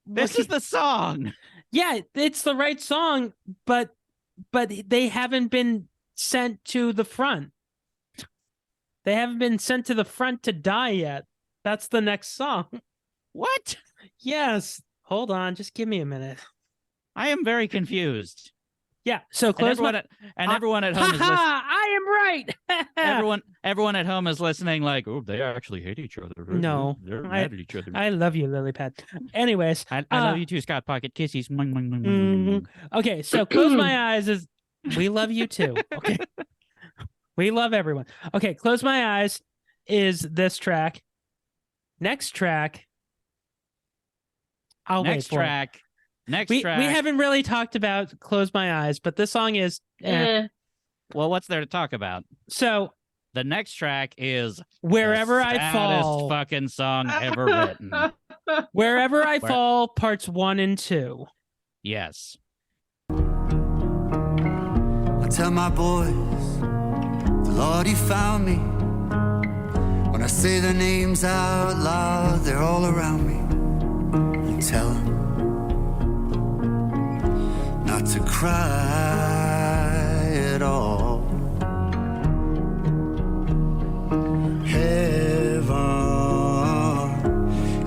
This is the song. Yeah, it's the right song, but they haven't been sent to the front. They haven't been sent to the front to die yet. That's the next song. What? Yes. Hold on, just give me a minute. I am very confused. Yeah, so close everyone at home is listening. I am right. everyone at home is listening like, oh, they actually hate each other. No. They're mad at each other. I love you, Lilypad. Anyways. I love you too, Scott Pocket Kisses. Okay, so close my eyes is we love you too. Okay. We love everyone. Okay, close my eyes is this track. Next track. Next track. We haven't really talked about Close My Eyes, but this song is Well, what's there to talk about? So the next track is Wherever the I Fall. Fucking song ever written. Wherever I Fall, parts 1 and 2. Yes. I tell my boys, the Lord, He found me. When I say their names out loud, they're all around me. You tell them not to cry at all. Heaven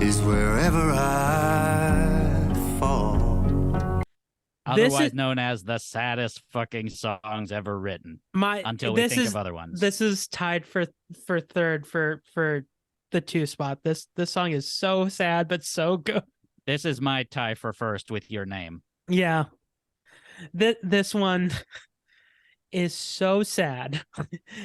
is wherever I fall. Otherwise known as the saddest fucking songs ever written. Until we think of other ones. This is tied for third for the 2 spot. This song is so sad but so good. This is my tie for first with Your Name. Yeah. This one is so sad.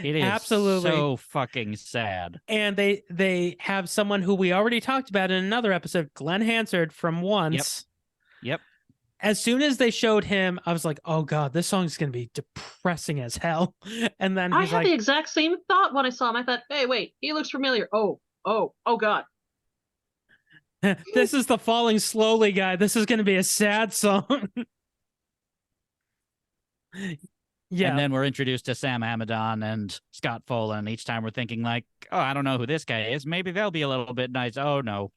It is absolutely so fucking sad. And they have someone who we already talked about in another episode, Glenn Hansard from Once. Yep. As soon as they showed him, I was like, oh God, this song's going to be depressing as hell. And then I had the exact same thought when I saw him. I thought, hey, wait, he looks familiar. Oh God. This is the Falling Slowly guy. This is going to be a sad song. Yeah. And then we're introduced to Sam Hamadon and Scott Folan. Each time we're thinking like, oh, I don't know who this guy is. Maybe they'll be a little bit nice. Oh, no.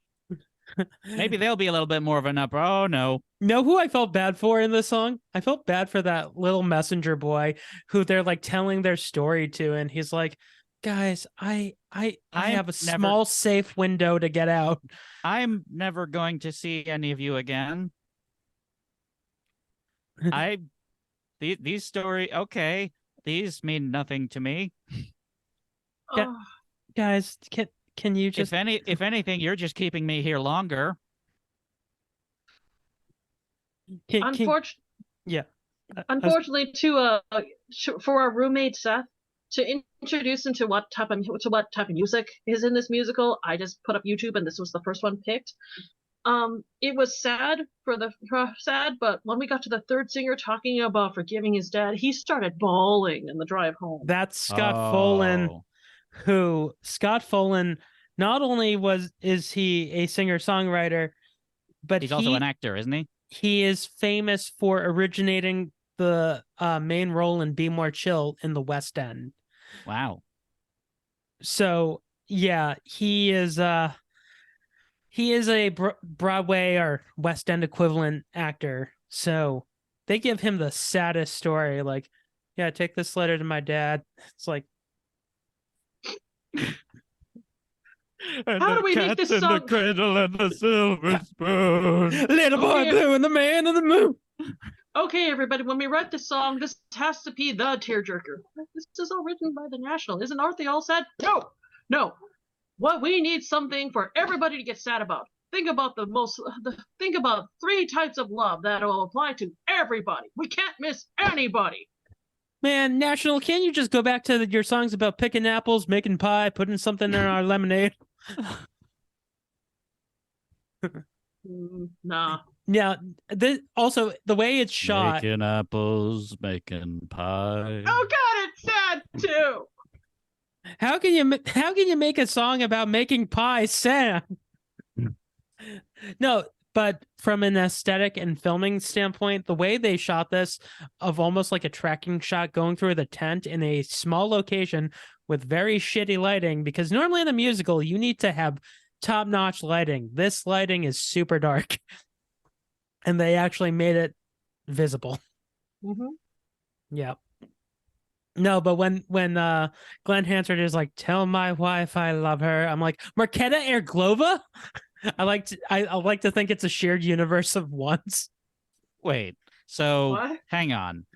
Maybe they'll be a little bit more of an upper. Oh, no. Know who I felt bad for in this song? I felt bad for that little messenger boy who they're like telling their story to. And he's like, guys, I have a small safe window to get out. I'm never going to see any of you again. These stories, okay, these mean nothing to me. Guys, can you just... If anything, you're just keeping me here longer. Unfortunately, for our roommate Seth, to introduce him to what type of music is in this musical, I just put up YouTube and this was the first one picked. It was sad but when we got to the third singer talking about forgiving his dad, he started bawling in the drive home. That's Scott Folan, who Scott Folan not only is he a singer-songwriter, but he's also an actor, isn't he? He is famous for originating the main role in Be More Chill in the West End. Wow. So yeah, he is a Broadway or West End equivalent actor. So they give him the saddest story. Like, yeah, take this letter to my dad. It's like, how do we make this song? The cradle and the silver spoon. Little boy blue and the man in the moon. Okay, everybody, when we write this song, this has to be the tearjerker. This is all written by the National. Aren't they all sad? No. What we need something for everybody to get sad about. Think about think about 3 types of love that will apply to everybody. We can't miss anybody. Man, National, can't you just go back to your songs about picking apples, making pie, putting something in our lemonade? Nah. Yeah. Also, the way it's shot. Making apples, making pie. Oh God, it's sad too. How can you make a song about making pie sad? No, but from an aesthetic and filming standpoint, the way they shot this, of almost like a tracking shot going through the tent in a small location with very shitty lighting, because normally in a musical you need to have top-notch lighting. This lighting is super dark, and they actually made it visible. Mm-hmm. Yeah. No, but when Glenn Hansard is like, "Tell my wife I love her," I'm like, Marketa Erglova? I like to think it's a shared universe of ones. Wait, so What? hang on.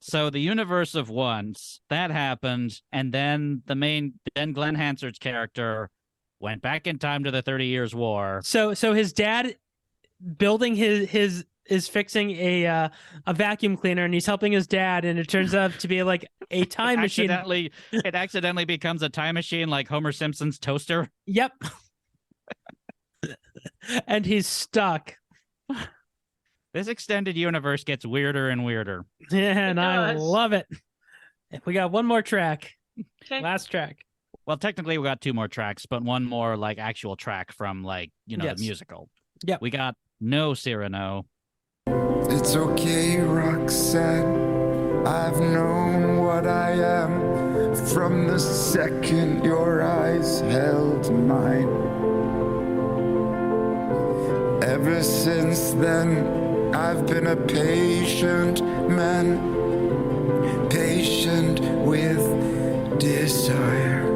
So the universe of once, that happened, and then Glenn Hansard's character went back in time to the 30 Years' War. So his dad building his is fixing a vacuum cleaner, and he's helping his dad, and it turns out to be like a time machine. It accidentally becomes a time machine, like Homer Simpson's toaster. Yep. And he's stuck. This extended universe gets weirder and weirder. Yeah, and I does. love it. We got one more track. Okay. Last track. Well, technically we got two more tracks, but one more like actual track from like, Yes. the musical. Yep. We got No Cyrano. It's okay, Roxanne. I've known what I am from the second your eyes held mine. Ever since then, I've been a patient man, patient with desire.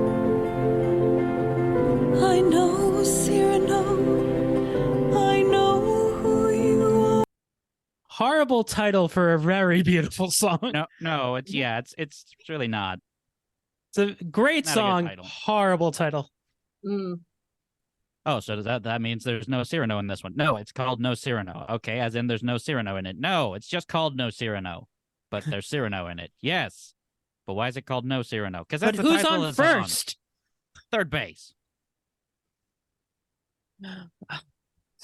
I know, Cyrano, I know who you are. Horrible title for a very beautiful song. No, it's really not. It's a great Not a good song. title. Horrible title. Mm. Oh, so that means there's no Cyrano in this one? No, it's called No Cyrano. Okay, as in there's no Cyrano in it. No, it's just called No Cyrano, but there's Cyrano in it. Yes, but why is it called No Cyrano? Because But that's the who's title on of the song. first? Third base.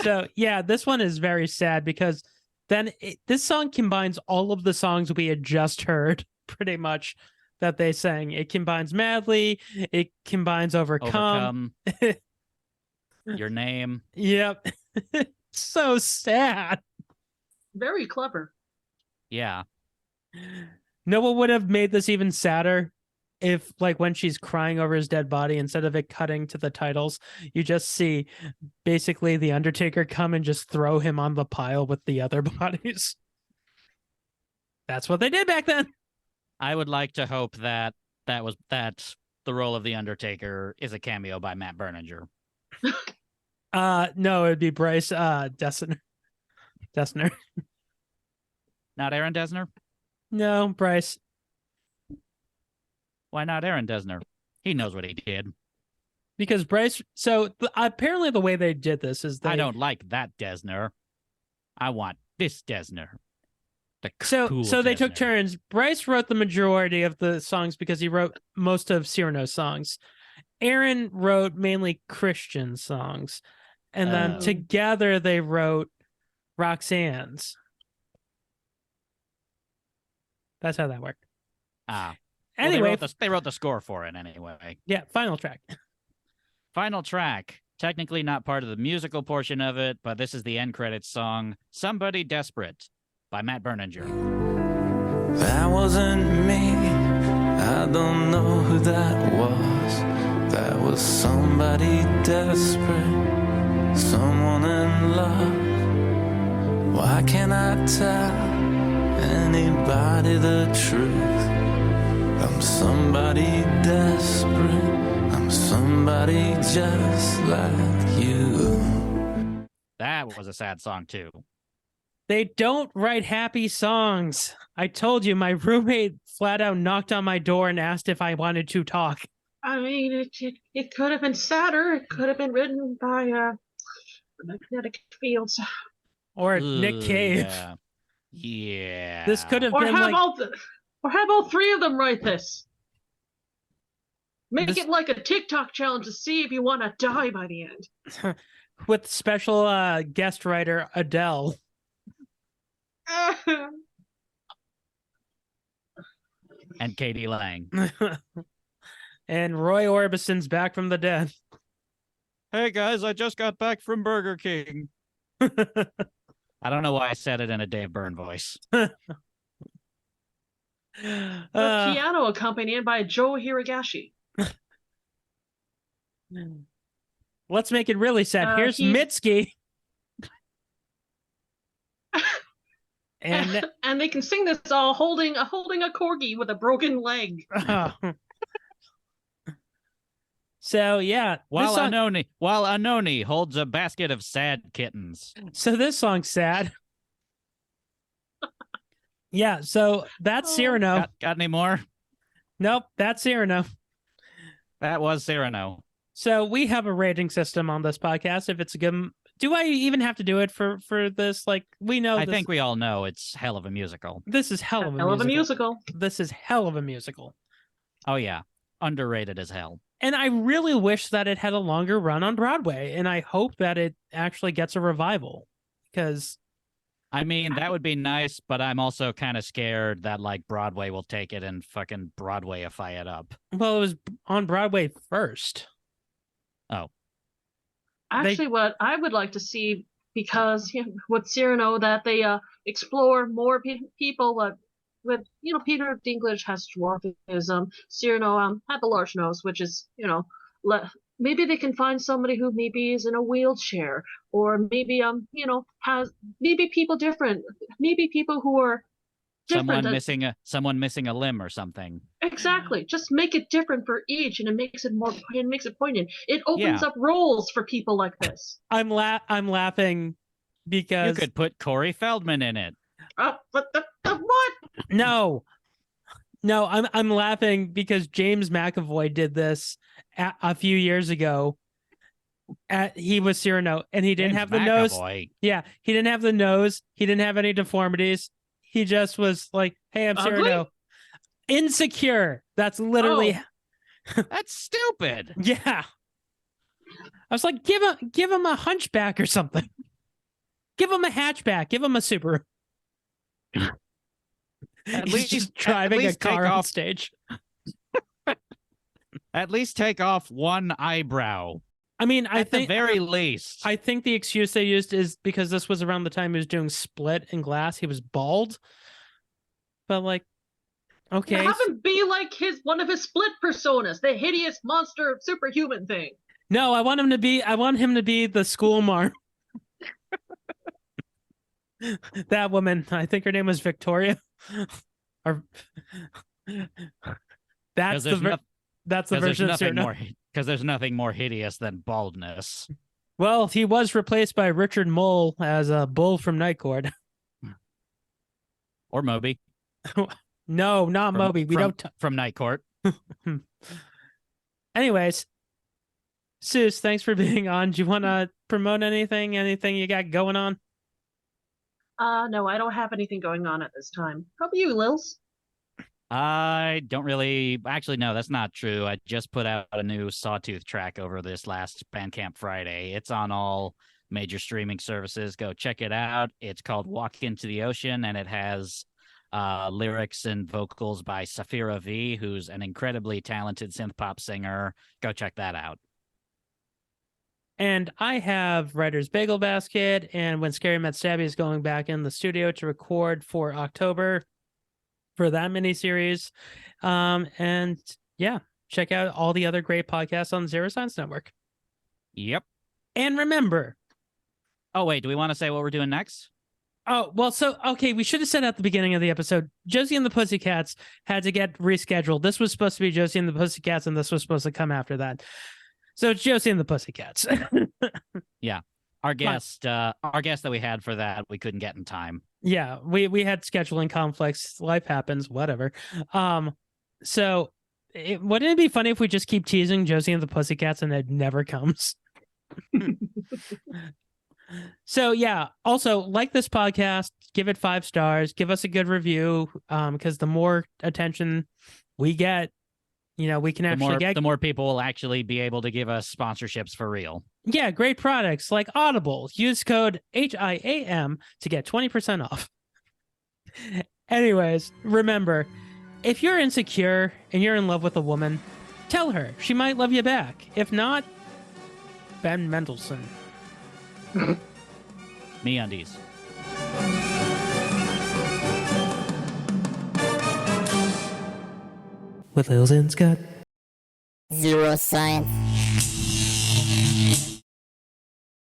So yeah, this one is very sad because then this song combines all of the songs we had just heard, pretty much, that they sang. It combines Madly. It combines Overcome. Your Name. Yep. So sad. Very clever. Yeah. No one would have made this even sadder if, like, when she's crying over his dead body, instead of it cutting to the titles, you just see basically the Undertaker come and just throw him on the pile with the other bodies. That's what they did back then. I would like to hope that the role of the Undertaker is a cameo by Matt Berninger. No, it'd be Bryce Dessner. Not Aaron Dessner? No, Bryce. Why not Aaron Dessner? He knows what he did. Because Bryce. So apparently, the way they did this is I don't like that Dessner. I want this Dessner. Cool So they took Dessner. turns. Bryce wrote the majority of the songs because he wrote most of Cyrano's songs. Aaron wrote mainly Christian songs, and then Oh. together they wrote Roxanne's. That's how that worked. Well, Anyway, they wrote the score for it anyway. yeah, final track. Final track. Technically not part of the musical portion of it, but this is the end credits song, Somebody Desperate by Matt Berninger. That wasn't me. I don't know who that was. That was somebody desperate, someone in love. Why can't I tell anybody the truth? I'm somebody desperate. I'm somebody just like you. That was a sad song too. They don't write happy songs. I told you, my roommate flat out knocked on my door and asked if I wanted to talk. I mean, it could have been sadder. It could have been written by Magnetic Fields, Or Nick Ugh, Cave. Yeah. This could have or been have like all three of them write this. Make This- it like a TikTok challenge to see if you want to die by the end. with special guest writer Adele. And Katie Lang. And Roy Orbison's back from the dead. Hey guys, I just got back from Burger King. I don't know why I said it in a Dave Byrne voice. The piano accompanied by Joe Hiragashi. Let's make it really sad. Here's Mitski. And they can sing this all holding a corgi with a broken leg. So yeah, while Anoni holds a basket of sad kittens. So this song's sad. Yeah, so that's Cyrano. Got any more? Nope, that's Cyrano. That was Cyrano. So we have a rating system on this podcast. If it's a good, do I even have to do it for this? Like, we know. I think we all know it's hell of a musical. This is hell of a musical. This is hell of a musical. Oh yeah, underrated as hell. And I really wish that it had a longer run on Broadway, and I hope that it actually gets a revival, because I mean, that would be nice, but I'm also kind of scared that like Broadway will take it and fucking Broadwayify it up. Well, it was on Broadway first. Oh. Actually, what I would like to see, because with Cyrano, that they explore more people with, Peter Dinklage has dwarfism. Cyrano had the large nose, which is, maybe they can find somebody who maybe is in a wheelchair, or maybe has maybe people different, maybe people who are different. Someone missing a limb or something. Exactly. Just make it different for each, and it makes it more. It makes it poignant. It opens up roles for people like this. I'm laughing because you could put Corey Feldman in it. What? No, I'm laughing because James McAvoy did this a few years ago. He was Cyrano, and he didn't have the nose. Yeah, he didn't have the nose. He didn't have any deformities. He just was like, "Hey, I'm Cyrano." Insecure. That's literally. That's stupid. Yeah. I was like, give him a hunchback or something. Give him a hatchback. Give him a Subaru. He's just driving a car on stage. At least take off one eyebrow. I mean, at the very least. I think the excuse they used is because this was around the time he was doing Split and Glass. He was bald. But like, okay. Have him be like one of his Split personas, the hideous monster superhuman thing. No, I want him to be the school marm. That woman, I think her name was Victoria. Or that's the version of Cyrano. Because there's nothing more hideous than baldness. Well, he was replaced by Richard Mole as a bull from Night Court. Or Moby. No, not Moby. From Night Court. Anyways, Seuss, thanks for being on. Do you want to promote anything? Anything you got going on? No, I don't have anything going on at this time. How about you, Lilz? I don't really. Actually, no, that's not true. I just put out a new Sawtooth track over this last Bandcamp Friday. It's on all major streaming services. Go check it out. It's called Walk Into the Ocean, and it has lyrics and vocals by Safira V, who's an incredibly talented synth pop singer. Go check that out. And I have Writer's Bagel Basket, and When Scary Met Stabby is going back in the studio to record for October for that miniseries. And yeah, check out all the other great podcasts on Zero Science Network. Yep. And remember. Oh, wait, do we want to say what we're doing next? Oh, well, okay, we should have said at the beginning of the episode, Josie and the Pussycats had to get rescheduled. This was supposed to be Josie and the Pussycats, and this was supposed to come after that. So it's Josie and the Pussycats. Yeah. Our guest that we had for that, we couldn't get in time. Yeah, we had scheduling conflicts. Life happens, whatever. So wouldn't it be funny if we just keep teasing Josie and the Pussycats and it never comes? So yeah, also like this podcast, give it 5 stars, give us a good review, because the more attention we get, we can actually get... The more people will actually be able to give us sponsorships for real. Yeah, great products like Audible. Use code HIAM to get 20% off. Anyways, remember, if you're insecure and you're in love with a woman, tell her. She might love you back. If not, Ben Mendelsohn. MeUndies. With Lilz and Scott. Zero science.